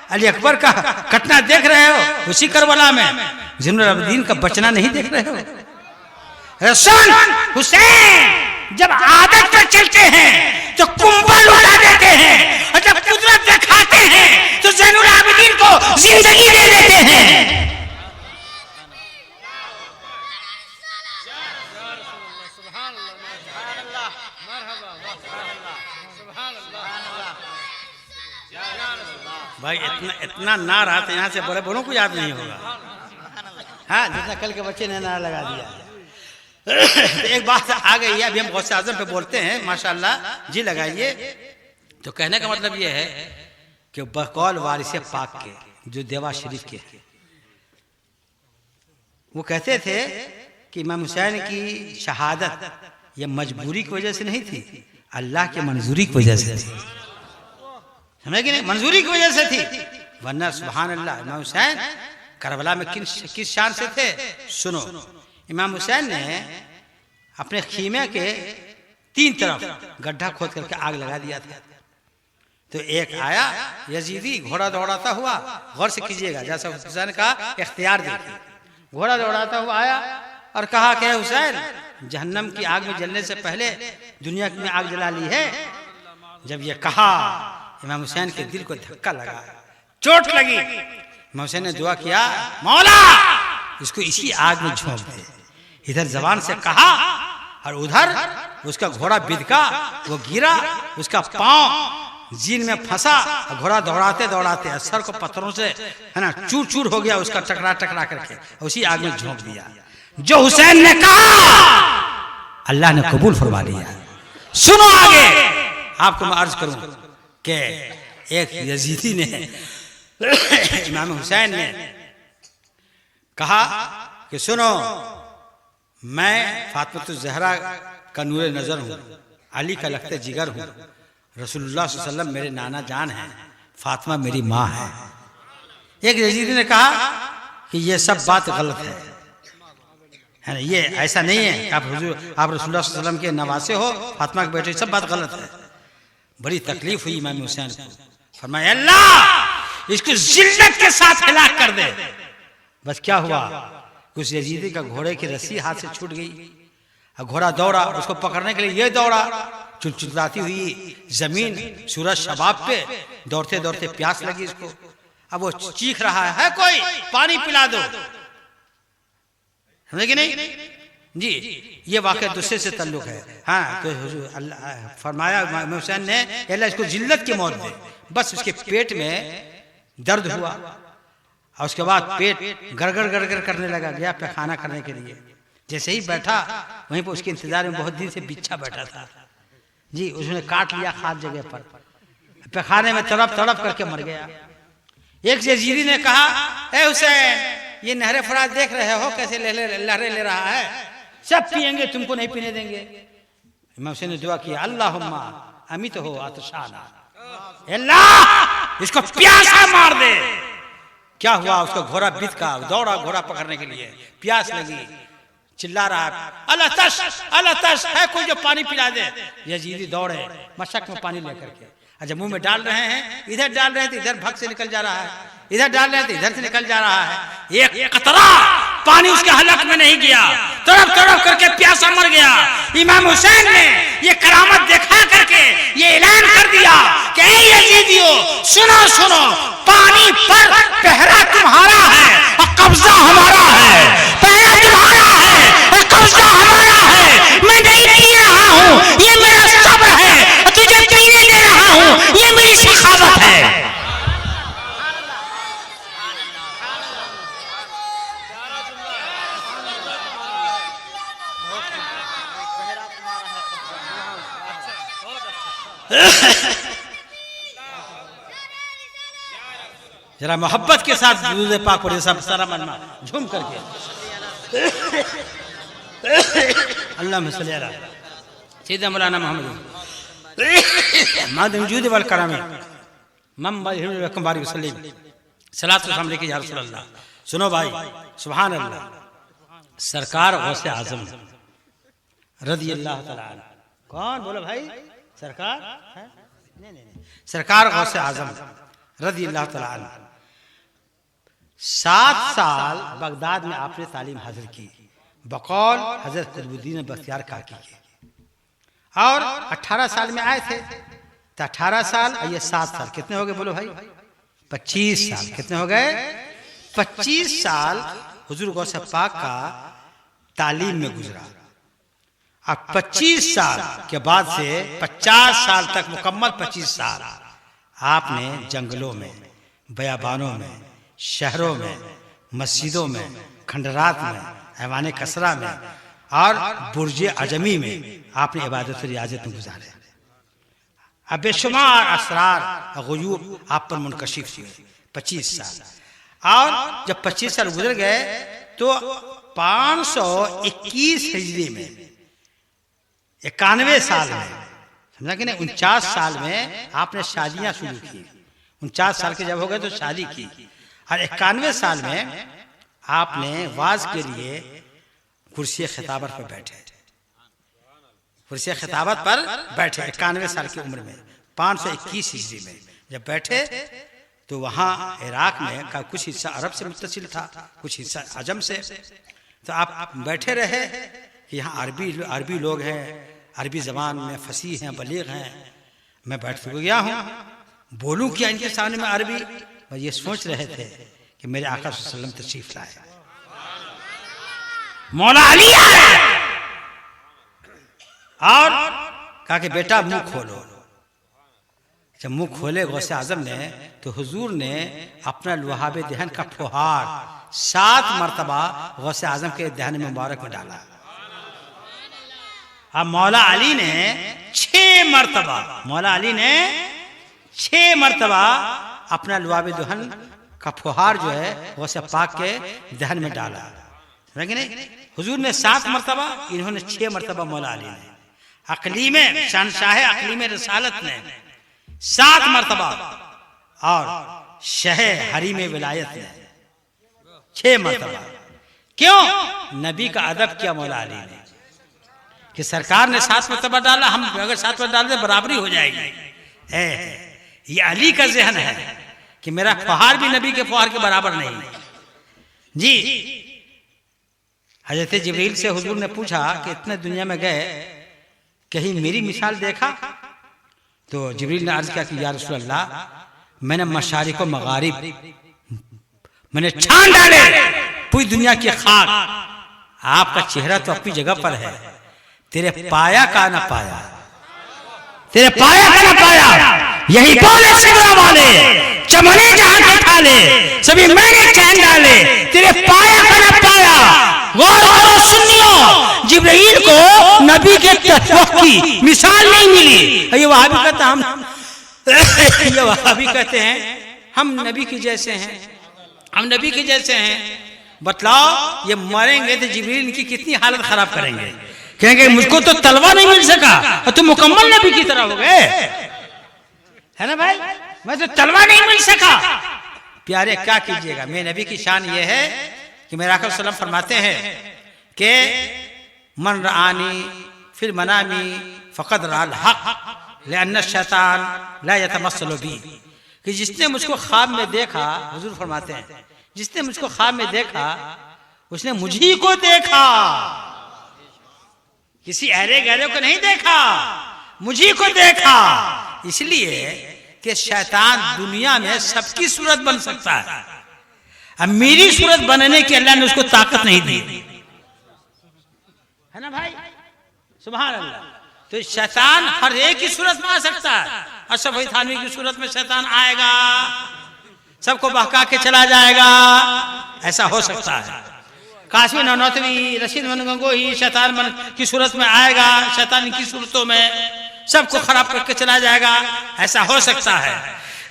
S2: अली अकबर का कटना देख रहे हो उसी करबला में, ज़ैनुल आबिदीन का बचना नहीं देख रहे हो। रसूल हुसैन जब आदत पर चलते हैं तो कुंभल उड़ा देते हैं, और जब कुदरत दिखाते हैं तो ज़ैनुल आबिदीन को जिंदगी दे देते हैं। भाई इतना ना रहा तो यहाँ से बड़े बड़ों को याद नहीं होगा। हाँ, जितना कल के बच्चे ने नारा लगा दिया। तो एक बात आ गई है, अभी हम गौसे आज़म पे बोलते हैं, माशाल्लाह जी लगाइए। तो कहने का मतलब ये है कि बकौल वारिस पाक के जो देवा शरीफ के, वो कहते थे कि इमाम हुसैन की शहादत ये मजबूरी की वजह से नहीं थी, अल्लाह की मंजूरी की वजह से थी। समझे कि नहीं, मंजूरी की वजह से थी। वरना सुभान अल्लाह इमाम हुसैन करबला में किस शान से थे। सुनो, इमाम हुसैन ने अपने खीमे के 3 तरफ गड्ढा खोद करके आग लगा दिया था। तो एक आया यजीदी घोड़ा दौड़ाता हुआ, गौर से कीजिएगा जैसा हुसैन का इख्तियार देखिए, घोड़ा दौड़ाता हुआ आया और कहा कि हुसैन जहन्नम की आग में जलने से पहले दुनिया में आग जला ली है। जब ये कहा इमाम हुसैन के दिल को धक्का लगा, चोट लगी। इमाम हुसैन ने दुआ किया, मौला इसको इसी आग में झोंक दे। इधर जबान से कहा और उधर उसका घोड़ा बिदका, वो गिरा, उसका पांव जीन में फंसा, घोड़ा दौड़ाते दौड़ाते सर को पत्थरों से है ना चूर चूर हो गया उसका, टकरा टकरा करके उसी आग में झोंक दिया। जो हुसैन ने कहा अल्लाह ने कबूल फरमा लिया। सुनो आगे आपको मैं अर्ज करूं कि एक यजीदी ने इमाम हुसैन ने कहा कि सुनो, मैं फातिमा ज़हरा का नूर नजर हूँ, अली का लखते जिगर हूँ, रसूलुल्लाह सल्लल्लाहु अलैहि वसल्लम मेरे नाना जान हैं, फातिमा मेरी माँ है। एक यजीदी ने कहा कि ये सब बात गलत है ना, ये ऐसा नहीं है कि आप रसूलुल्लाह सल्लल्लाहु अलैहि वसल्लम के नवासे हो, फातिमा के बेटे, सब बात गलत है। बड़ी तकलीफ हुई इमाम हुसैन को, फरमाया अल्लाह इसको जिल्लत के साथ हिलाक कर दे। बस क्या हुआ, उस यजीदी का घोड़े की रस्सी हाथ से छूट गई। घोड़ा दौड़ा, उसको पकड़ने के लिए ये दौड़ा, चुलचुलाती हुई जमीन, सूरज शबाब पे, दौड़ते दौड़ते प्यास लगी इसको। अब वो चीख रहा है कोई पानी पिला दो, समझे कि नहीं जी। ये वाकई दूसरे से ताल्लुक है। हाँ, तो अल्लाह फरमाया इमाम हुसैन ने, अल्लाह इसको जिल्लत की मौत दे। बस उसके पेट में दर्द हुआ और उसके बाद पेट गड़गड़ गड़गड़ करने लगा, गया पैखाना करने के लिए। जैसे ही बैठा वहीं पर उसके इंतजार में बहुत दिन से बिच्छा बैठा था जी, उसने काट लिया खास जगह पर, पैखाने में तड़प तड़प करके मर गया। एक यजीदी ने कहा, ए हुसैन ये नहरे फराज देख रहे हो कैसे लहरें ले रहा है, सब पिएंगे तुमको नहीं पीने देंगे। इमाम हुसैन ने दुआ किया, अल्लाहुम्मा अमित हो आतशाना, अल्लाह इसको प्यासा मार दे। क्या हुआ, उसका घोड़ा बित का दौड़ा घोड़ा पकड़ने के लिए, प्यास लगी, चिल्ला रहा है अल्लाह तश है कोई जो पानी पिला दे। यजीदी दौड़े मशक में पानी लेकर के, अच्छा मुंह में डाल रहे हैं, इधर डाल रहे हैं तो इधर भग से निकल जा रहा है, इधर डाल रहे हैं तो इधर से निकल जा रहा है। एक कतरा पानी उसके हलक में नहीं गया, तड़प तड़प करके प्यासा मर गया। इमाम हुसैन ने ये करामत देखा करके ये ऐलान कर दिया कि ऐ यजीदियों सुनो सुनो, पानी पर पहरा तुम्हारा है और कब्जा हमारा है, पहरा तुम्हारा है और कब्जा हमारा है। मैं नहीं पी रहा हूँ, ये मेरा सब्र है, तुझे पीने दे रहा हूँ, ये मेरी सखावत है। जरा मोहब्बत के साथ दुरूद पाक पढ़े सब सारा मनमा झूम करके। अल्लाहुम्मा सल्ली अला सय्यिदना मौलाना मोहम्मद माद वजूद वल करम मोहम्मद वकम बारिक वसल्लम सलात व सलाम या रसूल अल्लाह। सुनो भाई, सुभान अल्लाह, सरकार गौसे आजम रज़ी अल्लाह तआला अन्हु, कौन बोलो भाई, सरकार है? नहीं, सरकार गौसे आजम रज़ी अल्लाह तआला अन्हु 7 साल बगदाद में आपने तालीम हासिल की बकौल हजरत कुतुबुद्दीन बख्तियार काकी के, और 18 साल में आए थे तो 18 साल और ये 7 साल कितने हो गए बोलो भाई, 25 साल। कितने हो गए? 25 साल हुजूर गौसे पाक का तालीम में गुजरा। अब 25 साल के बाद से 50 साल तक, मुकम्मल 25 साल आपने जंगलों में, बयाबानों में, शहरों में, मस्जिदों में, खंडरात में, ऐवान कसरा में और बुर्ज अजमी में आपने इबादत रियाजत में गुजारे। अब बेशुमार असरार ग़ुयूब आप पर मुनकशिफ हुए 25 साल। और जब 25 साल गुजर गए तो 521 हिजरी में 91 साल में, समझा कि नहीं, 49 साल में आपने शादियां शुरू की। 49 साल के जब हो गए तो शादी की, और 91 साल में आपने वाज के लिए कुर्सी खिताबत पर बैठे, कुर्सी खिताबत पर बैठे 91 साल की उम्र में, 521 हिजरी में जब बैठे तो वहाँ इराक में का कुछ हिस्सा अरब से मुत्तसिल था, कुछ हिस्सा अजम से। तो आप बैठे रहे कि यहाँ अरबी लोग हैं, अरबी ज़बान में फसीह हैं, बलीग हैं, मैं बैठ तो गया हूँ, बोलूँ क्या इनके सामने में अरबी। वह ये सोच रहे थे कि मेरे आका सल्लल्लाहु अलैहि वसल्लम तशरीफ लाए, मौला अली आए, और कहा कि बेटा मुंह खोलो। जब मुंह खोले गौसे आजम ने तो हुजूर ने अपना लुहाबे दहन का फुहार 7 मरतबा गौसे आजम के दहन मुबारक में डाला। अब मौला अली ने 6 मरतबा, मौला अली ने 6 मरतबा अपना लुहाबे दहन का फुहार जो है गौसे पाक के दहन में डाला, समझ नहीं। हुजूर ने 7 मरतबा, इन्होंने 6 मरतबा मौला अली ने। अकलीम शहनशाह अकलीम रसालत ने 7 मरतबा, और शह हरीम विलायत ने 6 मरतबा। क्यों? नबी का अदब किया मौला अली ने कि सरकार ने 7 मरतबा डाला, हम अगर 7 मरतबा डाल दे बराबरी हो जाएगी। ये अली का जहन है कि मेरा फहार भी नबी के फहार के बराबर नहीं जी। हजरत जिब्रील से हुजूर ने पूछा कि इतने दुनिया में गए, कहीं मेरी मिसाल देखा? तो जिब्रील ने अर्ज किया कि या रसूल अल्लाह, मैंने मशारिक व मगारिब मैंने छान डाले पूरी दुनिया की खाक, आपका चेहरा तो अपनी जगह पर है, तेरे पाया का ना पाया, तेरे पाया का ना पाया। यही बोले सिगरा वाले, चमने जहां के ठाले, सभी मैंने चैन डाले, तेरे पाया का ना पाया। गौर करो सुन्नियों, जिब्रील को नबी के तत्व की मिसाल नहीं मिली। ये वहाबी कहता हम ये वहाबी कहते हैं हम नबी के जैसे हैं, हम नबी के जैसे हैं। बतलाओ, ये मरेंगे तो जिब्रील इनकी कितनी हालत खराब करेंगे। कहेंगे मुझको तो तलवा नहीं मिल सका और तुम मुकम्मल नबी की तरह हो गए, है ना भाई, मैं तो तलवा नहीं मिल सका। प्यारे क्या कीजिएगा, मेरे नबी की शान ये है कि मेरे आका सल्लल्लाहु अलैहि वसल्लम फरमाते हैं कि मन रानी फिर मनामी फकद राल हक लिअन्न शैतान ला यतमस्सलु बी, कि जिसने मुझको ख्वाब में देखा, हुजूर फरमाते हैं जिसने मुझको ख्वाब में देखा उसने मुझी को देखा, किसी अहरे गहरे को नहीं देखा, मुझी को देखा। इसलिए कि शैतान दुनिया में सबकी सूरत बन सकता है, अब मेरी सूरत बनने की अल्लाह ने उसको ताकत नहीं दी, है ना भाई, सुभान अल्लाह। तो शैतान हर एक की सूरत में आ सकता है। अशरफ अली थानवी की सूरत में शैतान आएगा, सबको बहका के चला जाएगा, ऐसा हो सकता है। काशी नौनौतवी, रशीद मनगंगोही शैतान की सूरत में आएगा, शैतान की सूरतों में सबको खराब करके चला जाएगा, ऐसा हो सकता है।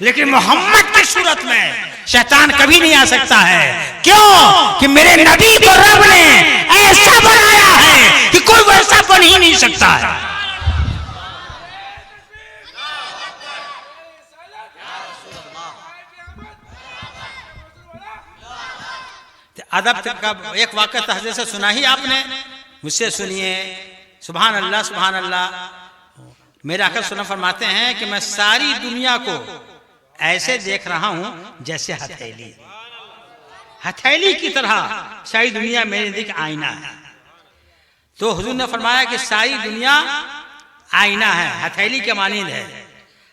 S2: लेकिन मोहम्मद की सूरत में शैतान कभी नहीं आ सकता है। क्यों? कि मेरे नबी को रब ने ऐसा बनाया है कि कोई वैसा बन ही नहीं सकता है। अदब का एक वाक़या हज़रत से सुना ही आपने, मुझसे सुनिए। सुभान अल्लाह, सुभान अल्लाह। मेरे आका सुना फरमाते हैं कि मैं सारी दुनिया को ऐसे देख रहा हूं जैसे हथेली, हथेली की तरह सारी दुनिया मेरे नज़दीक आईना है। तो हुजूर ने फरमाया कि सारी दुनिया आईना है, हथेली के मानिंद है।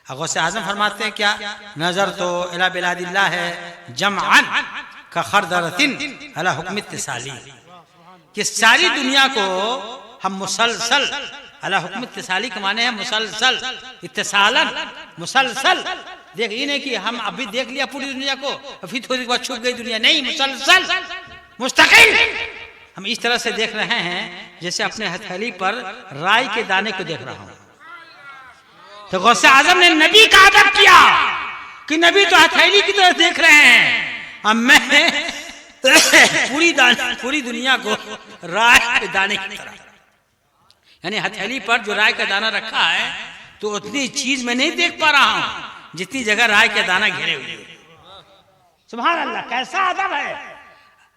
S2: गौसे आज़म फरमाते हैं क्या, नजर तो इला बिलादिल्लाह है जमअन का खरदरतिन अला हुक्म इत्तिसाली, कि सारी दुनिया को हम मुसलसल, अला हुक्म इत्तिसाली के माने हैं मुसलसल, इत्तिसालन मुसलसल। देख ये नहीं कि हम अभी देख लिया पूरी दुनिया को फिर थोड़ी देर बाद छूट गई दुनिया, नहीं, मुसलसल मुस्तकिल। हम इस तरह से देख रहे हैं जैसे अपने हथेली पर राई के दाने को देख रहा हूं। तो गौसे आजम ने नबी का अदब किया कि नबी तो हथेली की तरह देख रहे हैं, अब मैं पूरी दुनिया को राय के दाने की तरह, यानी हथेली पर जो राय का दाना रखा है तो उतनी चीज मैं नहीं देख पा रहा हूं जितनी जगह राय का दाना घेरे हुए। सुभान अल्लाह, कैसा अदब है।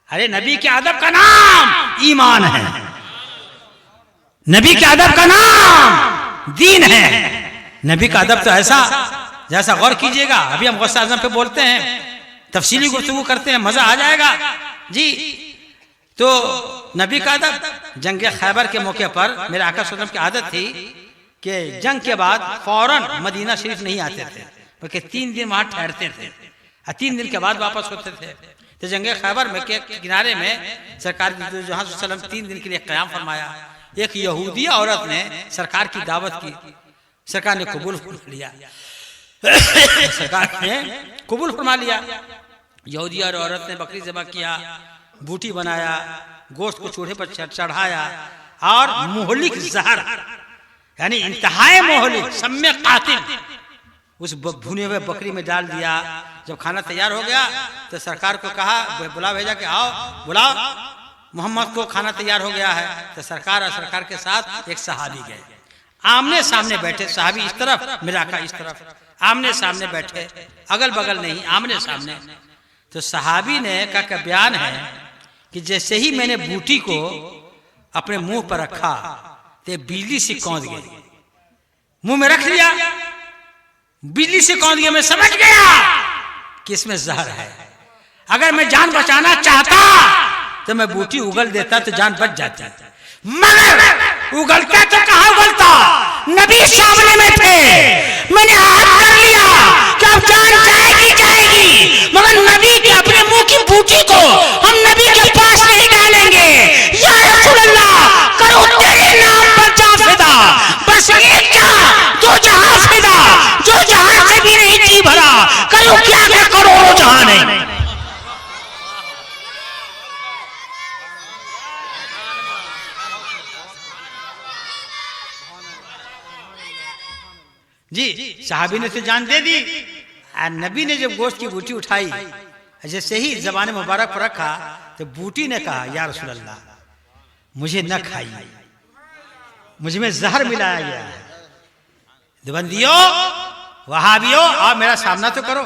S2: अरे नबी के अदब का नाम ईमान है, नबी के अदब का नाम दीन है। नबी का अदब तो ऐसा, जैसा गौर कीजिएगा, अभी हम गौसे आज़म पे बोलते हैं, तफसीली गुफ्तगू करते हैं, मजा आ जाएगा जी। तो नबी का अदब, जंग खैबर के मौके पर मेरे आका सल्लल्लाहु अलैहि वसल्लम की आदत थी कि जंग के बाद फौरन मदीना शरीफ नहीं आते थे, बल्कि 3 दिन वहां ठहरते थे और 3 दिन के बाद वापस होते थे। तो जंग खैबर में के किनारे में सरकार जहाँ 3 दिन के लिए क़याम फरमाया। एक यहूदी औरत ने सरकार की दावत की, सरकार ने कबूल लिया, सरकार ने कबूल फरमा लिया। यहूदी और औरत ने बकरी ज़बह किया, बूटी बनाया, गोश्त को चूल्हे पर चढ़ाया और मोहलिक जहर, यानी इंतहाई मोहलिक सम्य कातिल, उस भुने हुए बकरी में डाल दिया। जब खाना तैयार हो गया तो सरकार को कहा, बुला भेजा कि आओ बुलाओ मोहम्मद को, खाना तैयार हो गया है। तो सरकार और सरकार के साथ एक सहाबी गए, आमने सामने बैठे, सहाबी इस तरफ, मेरा आका इस तरफ, आमने सामने बैठे, अगल बगल नहीं, आमने सामने। तो सहाबी ने का बयान है कि जैसे ही मैंने बूटी को अपने मुंह पर रखा तो बिजली से कौंध गई, मुंह में रख लिया, बिजली से कौन दिया, मैं समझ गया कि इसमें जहर है। अगर मैं जान बचाना चाहता तो मैं बूटी उगल देता तो जान बच जाती, मगर उगलता तो कहां उगलता, नबी सामने में थे। मैंने हाथ कर लिया कि अब जान जाएगी जाएगी, मगर नबी के अपने मुंह की बूटी को हम नबी के पास नहीं डालेंगे। या रसूल अल्लाह, करो तेरे नाम पर जा फिदा, बस एक जा तो जहां फिदा, जो जहां से भी नहीं जी भरा, करो क्या क्या करोड़ों जहां नहीं। जी साहबी ने तो जान दे दी। और नबी ने जब गोश्त की बूटी उठाई, जैसे ही जबान मुबारक पर रखा तो बूटी ने कहा, या रसूल अल्लाह, मुझे न खाइए, मुझे में जहर मिलाया गया है। देवबंदियों, वहाबियों, आप मेरा सामना तो करो।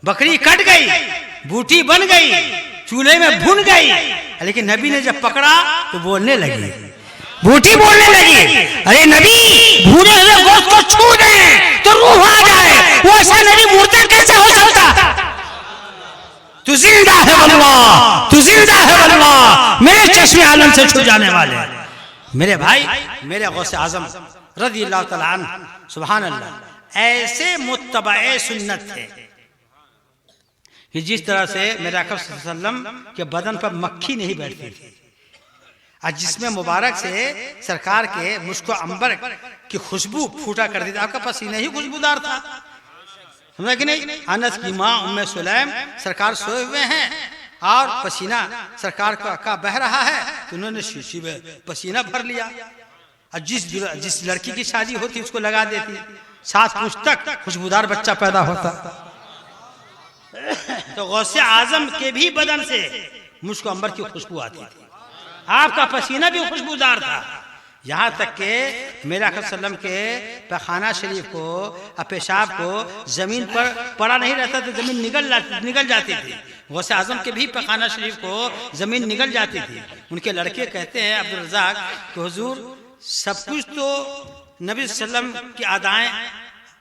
S2: बकरी कट गई, बूटी बन गई, चूल्हे में भुन गई, लेकिन नबी ने जब पकड़ा तो बोलने लगी, बूटी बोलने लगी, अरे नबी भूने हुए गोश्त को छू दें तो रूह आ जाए, वो ऐसा नबी मुर्दा कैसे हो सकता। तू जिंदा है वल्लाह, तू जिंदा है वल्लाह, मेरे चश्मे आलम से छू जाने वाले मेरे भाई, मेरे गौस आजम रज़ी अल्लाह तआला अन्हु, सुभान अल्लाह, ऐसे मुत्तबए सुन्नत थे कि जिस तरह से मेरे आका सल्लल्लाहु अलैहि वसल्लम के बदन पर मक्खी नहीं बैठती थी, और जिसमें मुबारक से सरकार के मुश्को अंबर की खुशबू फूटा कर दी थी। आपका पसीना ही खुशबूदार था, समझा कि नहीं। अनस की माँ उम्मे सुलैम सरकार सोए हुए हैं और पसीना सरकार का बह रहा है, तो उन्होंने शीशी में पसीना भर लिया, और जिस लड़की की शादी होती उसको लगा देती, 7 पुश्त तक खुशबूदार बच्चा पैदा होता। तो गौसे आजम के भी बदन से मुश्को अंबर की खुशबू आती थी, आपका पसीना भी खुशबूदार था। यहाँ तक के मेरे आका सल्लम के पैखाना शरीफ को, पेशाब को जमीन पर पड़ा नहीं रहता तो जमीन निगल जाती थी। गौसे आजम के भी पैखाना शरीफ को जमीन निगल जाती थी। उनके लड़के कहते हैं अब्दुल रज़ाक कि हुजूर सब कुछ तो नबी सल्लम की अदाएं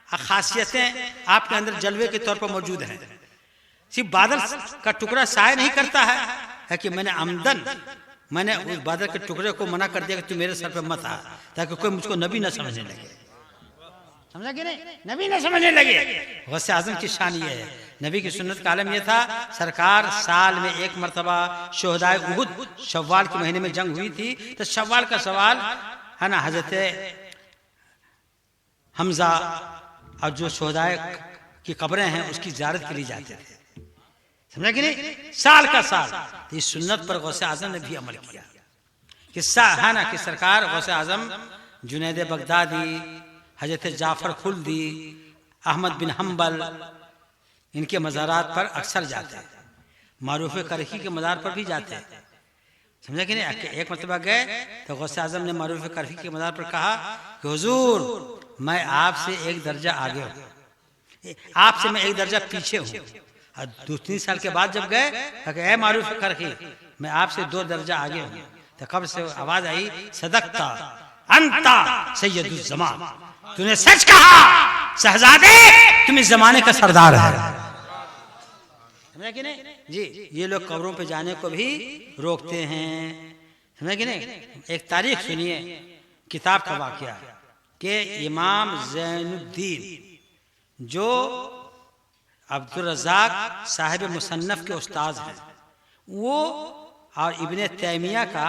S2: खासियतें आपके अंदर जलवे के तौर पर मौजूद हैं, सिर्फ बादल का टुकड़ा साया नहीं करता है कि मैंने उस बादल के टुकड़े को मना कर दिया कि तू मेरे सर पे मत आ, ताकि कोई मुझको नबी न समझने लगे, समझा कि नहीं, नबी न समझने लगे। गौसे आजम की शान ये है, नबी की सुन्नत का आलम ये था, सरकार साल में एक मरतबा शोहदाए उहुद शव्वाल के महीने में जंग हुई थी, तो शव्वाल का सवाल है ना, हजरत हमजा और जो शोहदाए की कब्रें हैं उसकी ज़ियारत के लिए जाते थे, समझा कि नहीं, साल का साल। तो इस सुन्नत पर गौसे आजम ने भी अमल किया। किस्सा है ना कि सरकार गौसे आजम जुनैद बगदादी, हजरत जाफर खुल्दी, अहमद बिन हम्बल, इनके मज़ारात पर अक्सर जाते हैं, मारूफ करखी के मज़ार पर भी जाते हैं, समझा कि नहीं। एक मरतबा गए तो गौसे आजम ने मारूफ करखी के मज़ार पर कहा कि हुजूर मैं आपसे एक दर्जा आगे हूँ, आपसे मैं एक दर्जा पीछे हूँ। 2-3 साल के बाद जब गए ऐ मारूफ करखी मैं आपसे 2 दर्जा आगे हूँ, तो कब से आवाज आई, सदकता अंता सैयदुल ज़मान, तूने सच कहा शहजादे, तुम इस जमाने का सरदार है, समझा कि नहीं जी। ये लोग कब्रों पे जाने को भी रोकते हैं, समझा कि नहीं। एक तारीख सुनिए, किताब का वाकया कि इमाम ज़ैनुद्दीन जो अब्दुल रज़ाक साहिब मुसन्नफ के उस्ताद हैं, वो और इब्ने तैमिया का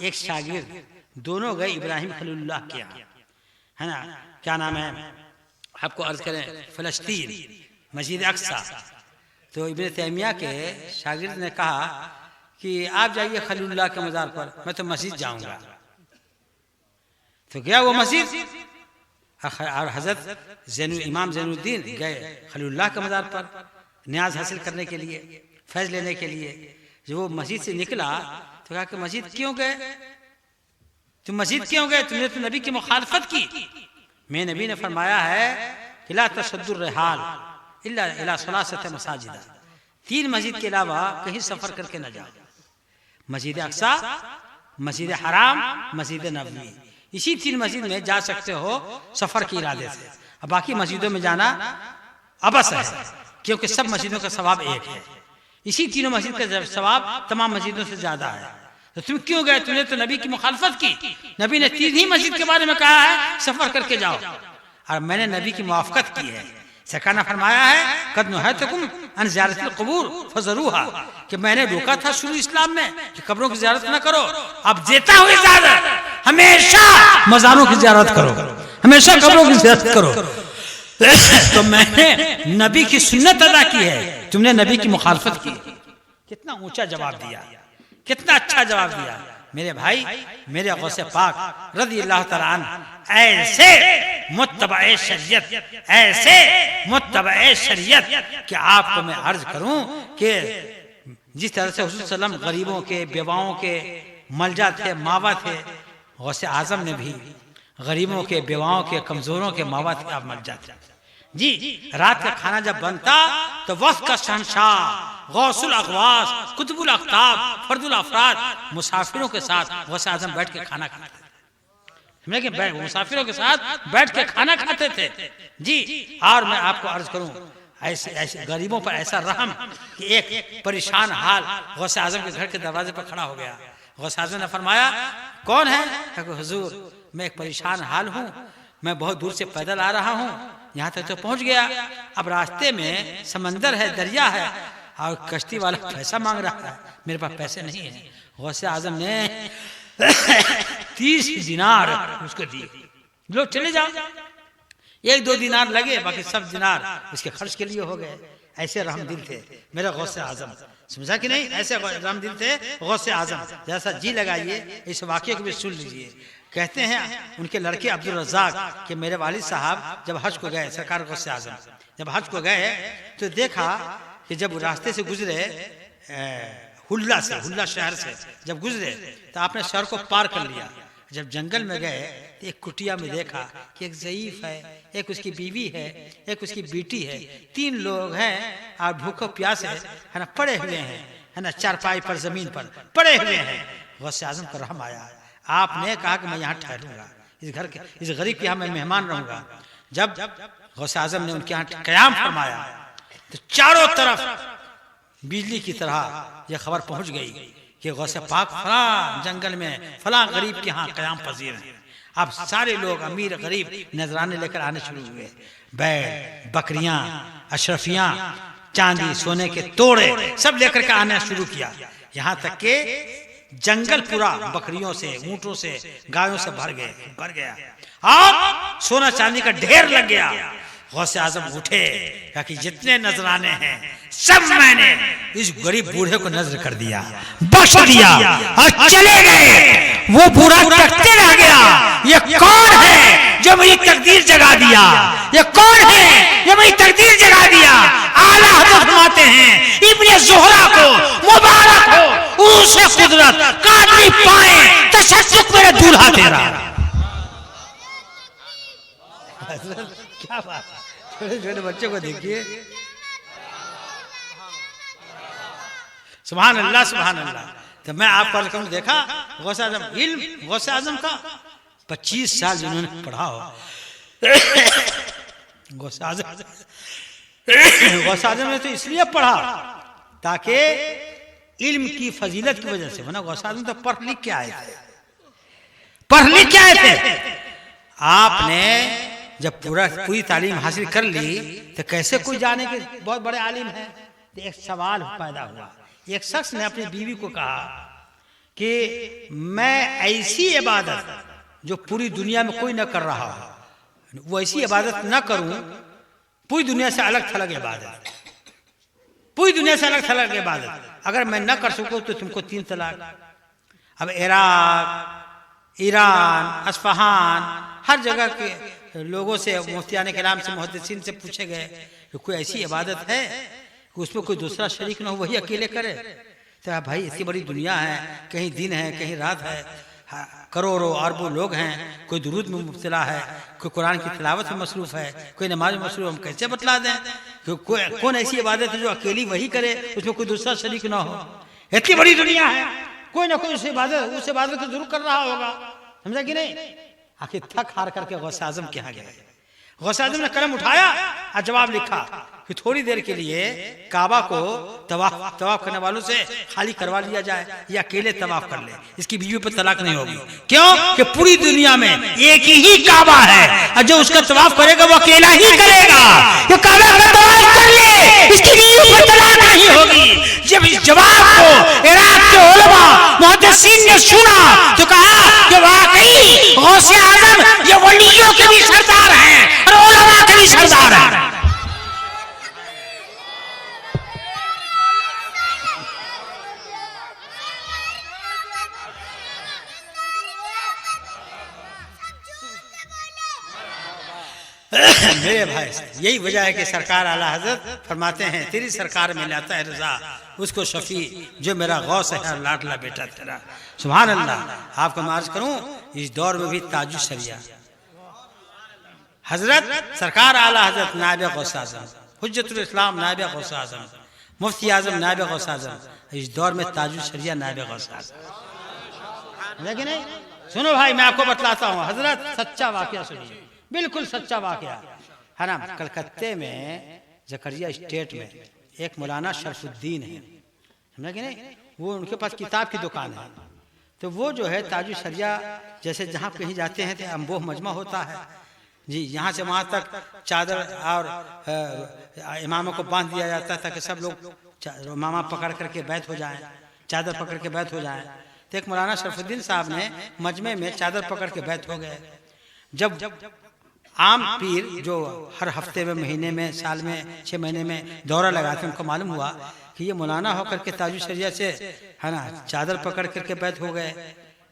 S2: एक शागिर्द, दोनों गए इब्राहिम खलीलुल्लाह के यहाँ, है ना, क्या नाम है आपको अर्ज करें, फ़लस्तीन, मस्जिद अक्सा। तो इब्ने तैमिया के शागिर्द ने कहा कि आप जाइए खलीलुल्लाह के मज़ार पर, मैं तो मस्जिद जाऊँगा। तो गया वो मस्जिद, और हजरत इमाम ज़ैनुद्दीन गए खलीलुल्लाह के मज़ार पर न्याज हासिल करने के लिए, फैज़ लेने के लिए। जब वो मस्जिद से निकला तो कहा कि मस्जिद क्यों गए, तुम मस्जिद क्यों गए, तुमने तो नबी की मुखालफत की। मैं नबी ने फरमाया है कि ला तशद्दुर रिहाल इल्ला इला सलासत मसाजिद, 3 मस्जिद के अलावा कहीं सफ़र करके न जाओ, मस्जिद अक्सा, मस्जिद हराम, मस्जिद नबवी, इसी 3 मस्जिद में जा सकते हो सफर के इरादे से। अब बाकी मस्जिदों में जाना अबस है, क्योंकि सब मस्जिदों का सवाब एक है। इसी तीनों मस्जिद का सवाब तमाम मस्जिदों से ज्यादा है। तो तुम क्यों गए? तुमने तो नबी की मुखालफत की। नबी ने 3 ही मस्जिद के बारे में कहा है सफर करके जाओ, और मैंने नबी की मुआफकत की है। सरकार ने फरमाया है कद नुहैतुकुम अन ज़ियारतिल क़ुबूर फज़रूहा, कि मैंने रोका था शुरू इस्लाम में कि कब्रों की ज़ियारत न करो। अब देता हूँ इजाजत, हमेशा मज़ारों की ज़ियारत करो, हमेशा कब्रों की ज़ियारत करो। तो मैंने नबी की सुन्नत अदा की है, तुमने नबी की मुखालफत की। कितना ऊंचा जवाब दिया, कितना अच्छा जवाब दिया। मेरे भाई, मेरे गौसे पाक रज़ी अल्लाह तआला अन्हु ऐसे मुत्तबए शरीयत, ऐसे मुत्तबए शरीयत कि आपको मैं अर्ज करूं कि जिस तरह से हुज़ूर सल्लल्लाहु अलैहि वसल्लम गरीबों के, बेवाओं के मलजा थे, मावा थे, गौसे आजम ने भी गरीबों के, बेवाओं के, कमजोरों के मावा थे, आप मलजा थे जी। रात का खाना जब बनता तो वक्त का शहंशाह गौसुल अगवास, कुतुबुल अख्ताब, फर्दुल अफराद मुसाफिरों के साथ गौसे आजम बैठ के खाना खाते थे। मुसाफिरों के साथ बैठ के खाना खाते थे जी। और मैं आपको अर्ज करूं, ऐसे ऐसे गरीबों पर ऐसा रहम कि एक परेशान हाल गौसे आजम के घर के दरवाजे पर खड़ा हो गया। गौसे आजम ने फरमाया कौन है? हुजूर मैं एक परेशान हाल हूँ, मैं बहुत दूर से पैदल आ रहा हूँ, यहाँ तक तो पहुँच गया। अब रास्ते में समंदर है, दरिया है, और कश्ती वाला पैसा मांग रहा है, मेरे पास पैसे नहीं है। गौसे आजम ने 30 दिनार उसको दिए, लो चले जाओ। 1-2 दिनार लगे, बाकी सब दिनार उसके खर्च के लिए हो गए। ऐसे रहमदिल थे मेरा गौसे आजम, समझा कि नहीं? ऐसे रहमदिल थे गौसे आजम। जैसा जी लगाइए इस वाक्य को भी सुन लीजिए। कहते हैं उनके लड़के अब्दुल रज़ाक कि मेरे वालिद साहब जब हज को गए, सरकार गौसे आजम जब हज को गए तो देखा कि जब रास्ते से गुजरे हुल्ला शहर से जब गुजरे तो आपने शहर को पार कर लिया। जब जंगल में गए तो एक कुटिया में देखा कि एक ज़ईफ है, एक उसकी बीवी है, एक उसकी बेटी है, 3 लोग हैं और भूखो प्यासे है ना पड़े हुए हैं, है ना चारपाई पर जमीन पर पड़े हुए हैं। गौसे आजम को रहम आया। आपने कहा कि मैं यहाँ ठहरूंगा, इस घर के, इस गरीब के यहाँ मैं मेहमान रहूंगा। जब गौसे आजम ने उनके यहाँ क़याम फरमाया तो चारों तरफ बिजली की तरह यह खबर पहुंच गई कि गौसे पाक फलां जंगल में फलां गरीब के यहाँ क़याम पजीर हैं। अब सारे लोग अमीर गरीब नजराने लेकर आने शुरू हुए। बैल, बकरियां, अशरफियां, चांदी सोने के तोड़े सब लेकर के आना शुरू किया। यहाँ तक के जंगल पूरा बकरियों से, ऊंटों से, गायों से भर गया और सोना चांदी का ढेर लग गया। गौसे आजम उठे, कहा कि जितने नजराने हैं सब मैंने इस गरीब बूढ़े को नजर कर दिया, बख्श दिया और चले गए। वो बूढ़ा तकते रह गया, ये कौन है जो मेरी तकदीर जगा दिया? ये कौन है जो मेरी तकदीर जगा दिया? आला हज़रत फरमाते हैं इब्ने ज़ुहरा को मुबारक हो उसे कुदरत काटी पाए तशद्दुक मेरा दूल्हा तेरा। क्या बात, छोटे छोटे बच्चों को देखिए, सुभान अल्लाह सुभान अल्लाह। तो मैं आपको देखा गौसे आजम, इल्म गौसे आजम का 25 साल जिन्होंने पढ़ा हो गौसे आजम ने तो इसलिए पढ़ा ताकि इल्म की फजीलत की वजह से, वरना गौसे आजम तो पढ़ लिख के आए थे। आपने जब पूरी तालीम हासिल कर ली तो कैसे कोई जाने के बहुत बड़े आलिम हैं? तो एक सवाल पैदा हुआ। एक शख्स ने अपनी बीवी को कहा कि मैं ऐसी इबादत जो पूरी दुनिया में कोई न कर रहा हो, वो ऐसी इबादत न करूं, पूरी दुनिया से अलग थलग इबादत, पूरी दुनिया से अलग थलग इबादत अगर मैं न कर सकूं तो तुमको 3 तलाक। अब इराक, ईरान, अस्फहान, हर जगह के लोगों से, मुफ्तियाने कलाम से, मुहद्दिसीन से पूछे गए कि कोई ऐसी इबादत है कि उसमें कोई दूसरा शरीक न हो, वही अकेले करे? तो भाई इतनी बड़ी दुनिया है, कहीं दिन है कहीं रात है, करोड़ों अरबों लोग हैं, कोई दुरूद में मुब्तला है, कोई कुरान की तिलावत में मसरूफ है, कोई नमाज में मसरूफ, हम कैसे बतला दें कि कौन ऐसी इबादत है जो अकेली वही करे, उसमें कोई दूसरा शरीक ना हो? इतनी बड़ी दुनिया है, कोई ना कोई उस इबादत को जरूर कर रहा होगा, समझा कि नहीं? आखिर थक हार करके गौसे आजम के यहाँ गए। गौसे आजम ने कलम उठाया और जवाब लिखा कि थोड़ी देर के लिए काबा को तवाफ करने वालों से खाली करवा लिया जाए या अकेले तवाफ कर ले, इसकी बीवी पर तलाक नहीं होगी। क्यों कि पूरी दुनिया में एक ही काबा है और जो उसका तवाफ करेगा वो अकेला ही करेगा। ये काबा का तवाफ कर ले, इसकी बीवी पर तलाक नहीं होगी। जब इस जवाब को इराक के उलमा मुहद्दिसीन ने सुना तो कहा कि वाकई गौसे आजम ये वलियों के भी सरदार हैं और उलमा के भी सरदार हैं। मेरे भाई, यही वजह है कि सरकार आला हजरत फरमाते हैं तेरी सरकार में लाता है रजा उसको शफी जो मेरा गौस है लाडला बेटा तेरा। सुभान अल्लाह। आपको मार्ज करूं इस दौर में भी ताजुद शरिया हजरत सरकार आला हजरत नायब गौस आजम हुज्जतुल इस्लाम नायब गौस आजम मुफ्ती आजम नायब गौस आजम, इस दौर में ताजुद शरिया नायब गौस आजम। लेकिन नहीं सुनो भाई, मैं आपको बतलाता हूँ हजरत सच्चा वाकया सुनिए, बिल्कुल सच्चा वाकया है ना। कलकत्ते में जकरिया स्टेट में एक मौलाना शरफुद्दीन है, समझा कि नहीं, वो उनके पास किताब की दुकान है। तो वो जो है ताजुद शरिया जैसे जहाँ कहीं जाते हैं तो अम्बोह मजमा होता है जी, यहाँ से वहाँ तक चादर और इमामों को बांध दिया जाता है ताकि सब लोग इमामा पकड़ करके बैठ हो जाएं, चादर पकड़ के बैठ हो जाएं। तो एक मौलाना शरफुद्दीन साहब ने मजमे में चादर पकड़ के बैठ हो गए। जब आम पीर जो हर हफ्ते में, महीने में, साल में, 6 महीने में दौरा लगाते, उनको मालूम हुआ कि ये मौलाना होकर के ताजुद शरिया से है ना चादर पकड़ करके बैठ हो गए,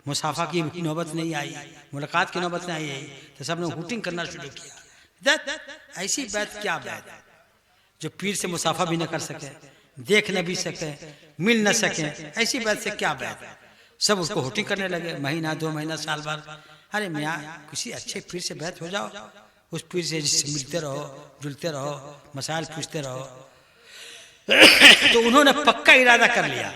S2: मुसाफा की नौबत नहीं आई, मुलाकात की नौबत नहीं आई, तो सबने हुटिंग करना शुरू किया। ऐसी बैत क्या बैत जो पीर से मुसाफा भी न कर सके, देख न भी सके, मिल न सके, ऐसी बैत से क्या बैत। सब उसको हुटिंग करने लगे, महीना 2 महीना साल भर। अरे मियाँ किसी अच्छे पीर से बैत हो जाओ, उस पीर से जिससे मिलते रहो, जुलते रहो, मसाइल पूछते रहो। तो उन्होंने पक्का इरादा कर लिया,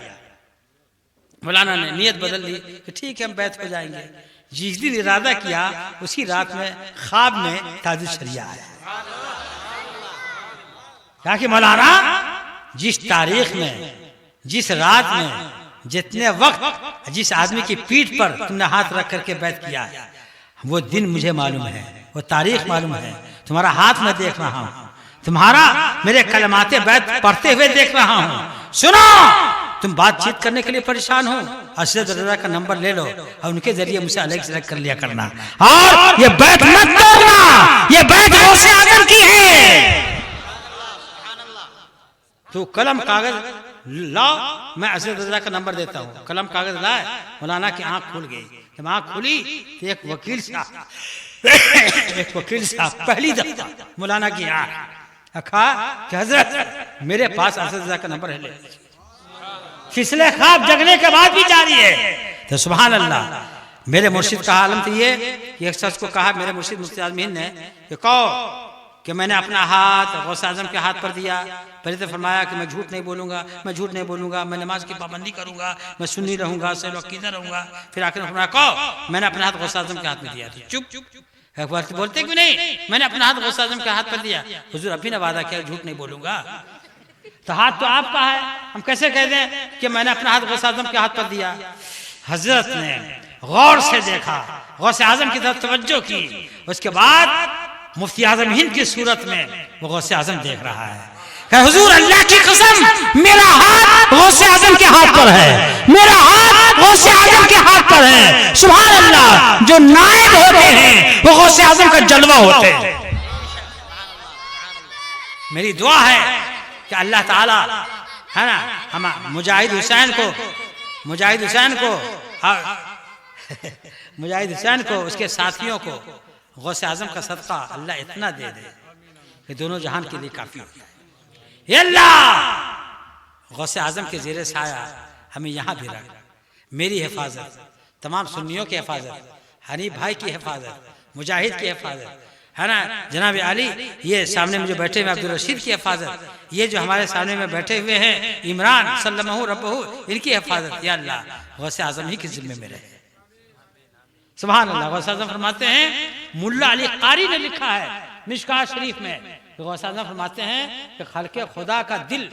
S2: मौलाना ने नियत बदल ली कि ठीक है हम बैत हो जाएंगे। जिस दिन इरादा किया उसी रात में ख्वाब में ताजुद शरिया आया। कहा कि मौलाना जिस तारीख में, जिस रात में, जितने वक्त जिस आदमी की पीठ पर तुमने हाथ रख करके बैत किया है, वो दिन मुझे मालूम है, वो तारीख मालूम है, तुम्हारा हाथ मैं देख रहा हूँ, तुम्हारा मेरे कलमाते बैत पढ़ते हुए देख रहा हूँ। सुनो, तुम बातचीत करने के लिए परेशान हो, असद रजा का नंबर ले लो और उनके जरिए मुझसे अलग से अलग कर लिया करना, और ये बैत मत तोड़ना, ये बैत गौसे आजम की है। तो कलम कागज लाओ, मैं असद रजा का नंबर देता हूँ। कलम कागज लाए, मौलाना की आंख खुल गई। जब आंख खुली तो एक वकील साहब पहली दफा मौलाना की आंख कहा कि हजरत मेरे पास असद रजा का नंबर है। फिसले ख्वाब जगने के बाद भी जारी है। तो सुभान अल्लाह, मेरे मुर्शिद का आलम तो ये कि एक शख्स को कहा, मेरे मुर्शिद मुफ्ती आजमीन ने कि कहो कि मैंने अपना हाथ गौसे आजम के हाथ पर दिया। पहले तो फरमाया कि मैं झूठ नहीं बोलूंगा, मैं झूठ नहीं बोलूंगा, मैं नमाज की पाबंदी करूंगा, मैं सुन्नी रहूंगा, सही अकीदा रहूंगा। फिर आखिर फरमाया कहो मैंने अपना हाथ गौसे आजम के हाथ में दिया था। चुप, बोलते क्यों नहीं? मैंने अपना हाथ गौसे आजम के हाथ पर दिया। हुजूर अभी ने वादा किया झूठ नहीं बोलूंगा। तो हाथ तो आपका है, हम कैसे कह दें कि मैंने अपना हाथ गौसे आजम के हाथ पर दिया? हजरत ने गौर से देखा, गौसे आजम की तरफ तवज्जो की, उसके बाद मुफ्ती आजम हिंद की सूरत में वो गौसे आजम देख रहा है। हुजूर अल्लाह की कसम, मेरा हाथ गौसे आजम के हाथ पर है, मेरा हाथ गौसे आजम के हाथ पर है। सुभान अल्लाह, जो नायब होते हैं वो गौसे आजम का जलवा होते हैं। मेरी दुआ है कि अल्लाह ताला है ना हम मुजाहिद हुसैन को उसके साथियों को गौसे आजम का सदका अल्लाह इतना दे दे कि दोनों जहान के लिए काफी हो जाए। अल्लाह गौसे आजम के ज़ेरे साया हमें यहाँ भी रख, मेरी हिफाजत, तमाम सुन्नियों की हिफाजत, हनीफ भाई की हिफाजत, मुजाहिद की हिफाजत है ना, जनाब आली ये सामने में जो बैठे हुए अब्दुल रशीद की हिफाजत, ये जो हमारे सामने में बैठे हुए हैं इमरान सल्लल्लाहु रब्बहू, इनकी हिफाजत या अल्लाह गौसे आजम ही के जिम्मे में रहे। सुभान अल्लाह। गौसे आजम फरमाते हैं, मुल्ला अली कारी ने लिखा है, मिशकात शरीफ में गौस आज़म फरमाते हैं कि खल्क़े खुदा का दिल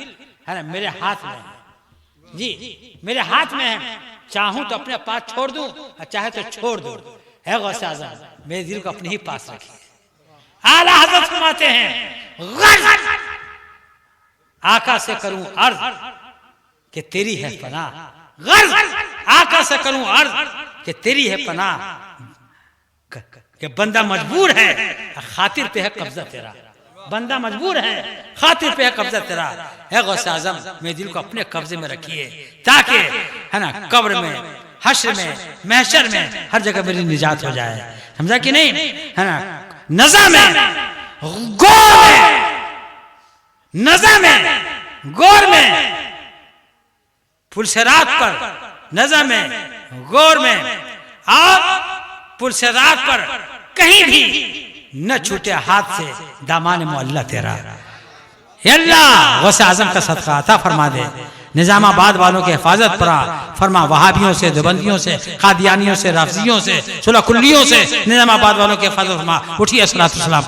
S2: है ना मेरे हाथ में है जी, मेरे हाथ में है, चाहूं तो अपने पास छोड़ दूं और चाहे तो छोड़ दूं। है गौस आज़म मेरे दिल को अपने ही पास रखिए। आला हज़रत फरमाते हैं गर्ज आका से करूं अर्ज कि तेरी है पनाह, गर्ज आका से करूं अर्ज कि तेरी है पनाह, कि बंदा मजबूर है खातिर पे है कब्जा तेरा, बंदा मजबूर है खातिर पे है कब्जा तेरा। है गौस आज़म मेरे दिल को अपने कब्जे में रखिए ताकि है ना कब्र में, हश्र में, महशर में हर जगह मेरी निजात हो जाए। समझा कि नहीं? है ना नज़ा में, गौर में, नज़ा में, गौर में, पुलसरात पर, नज़ा में, गौर में, आप पुलसरात पर कहीं भी न छूटे हाथ से दामान मुअल्ला तेरा। अल्लाह गौस आज़म का सदका अता फरमा दे, निजामाबाद वालों की हिफाजत फरमा, वहाबियों से, देवबंदियों से, कादियानियों से, राफजियों से, सुलह कुल्लियों से निजामाबाद वालों की हिफाजत फरमा। उठिए सलात व सलाम।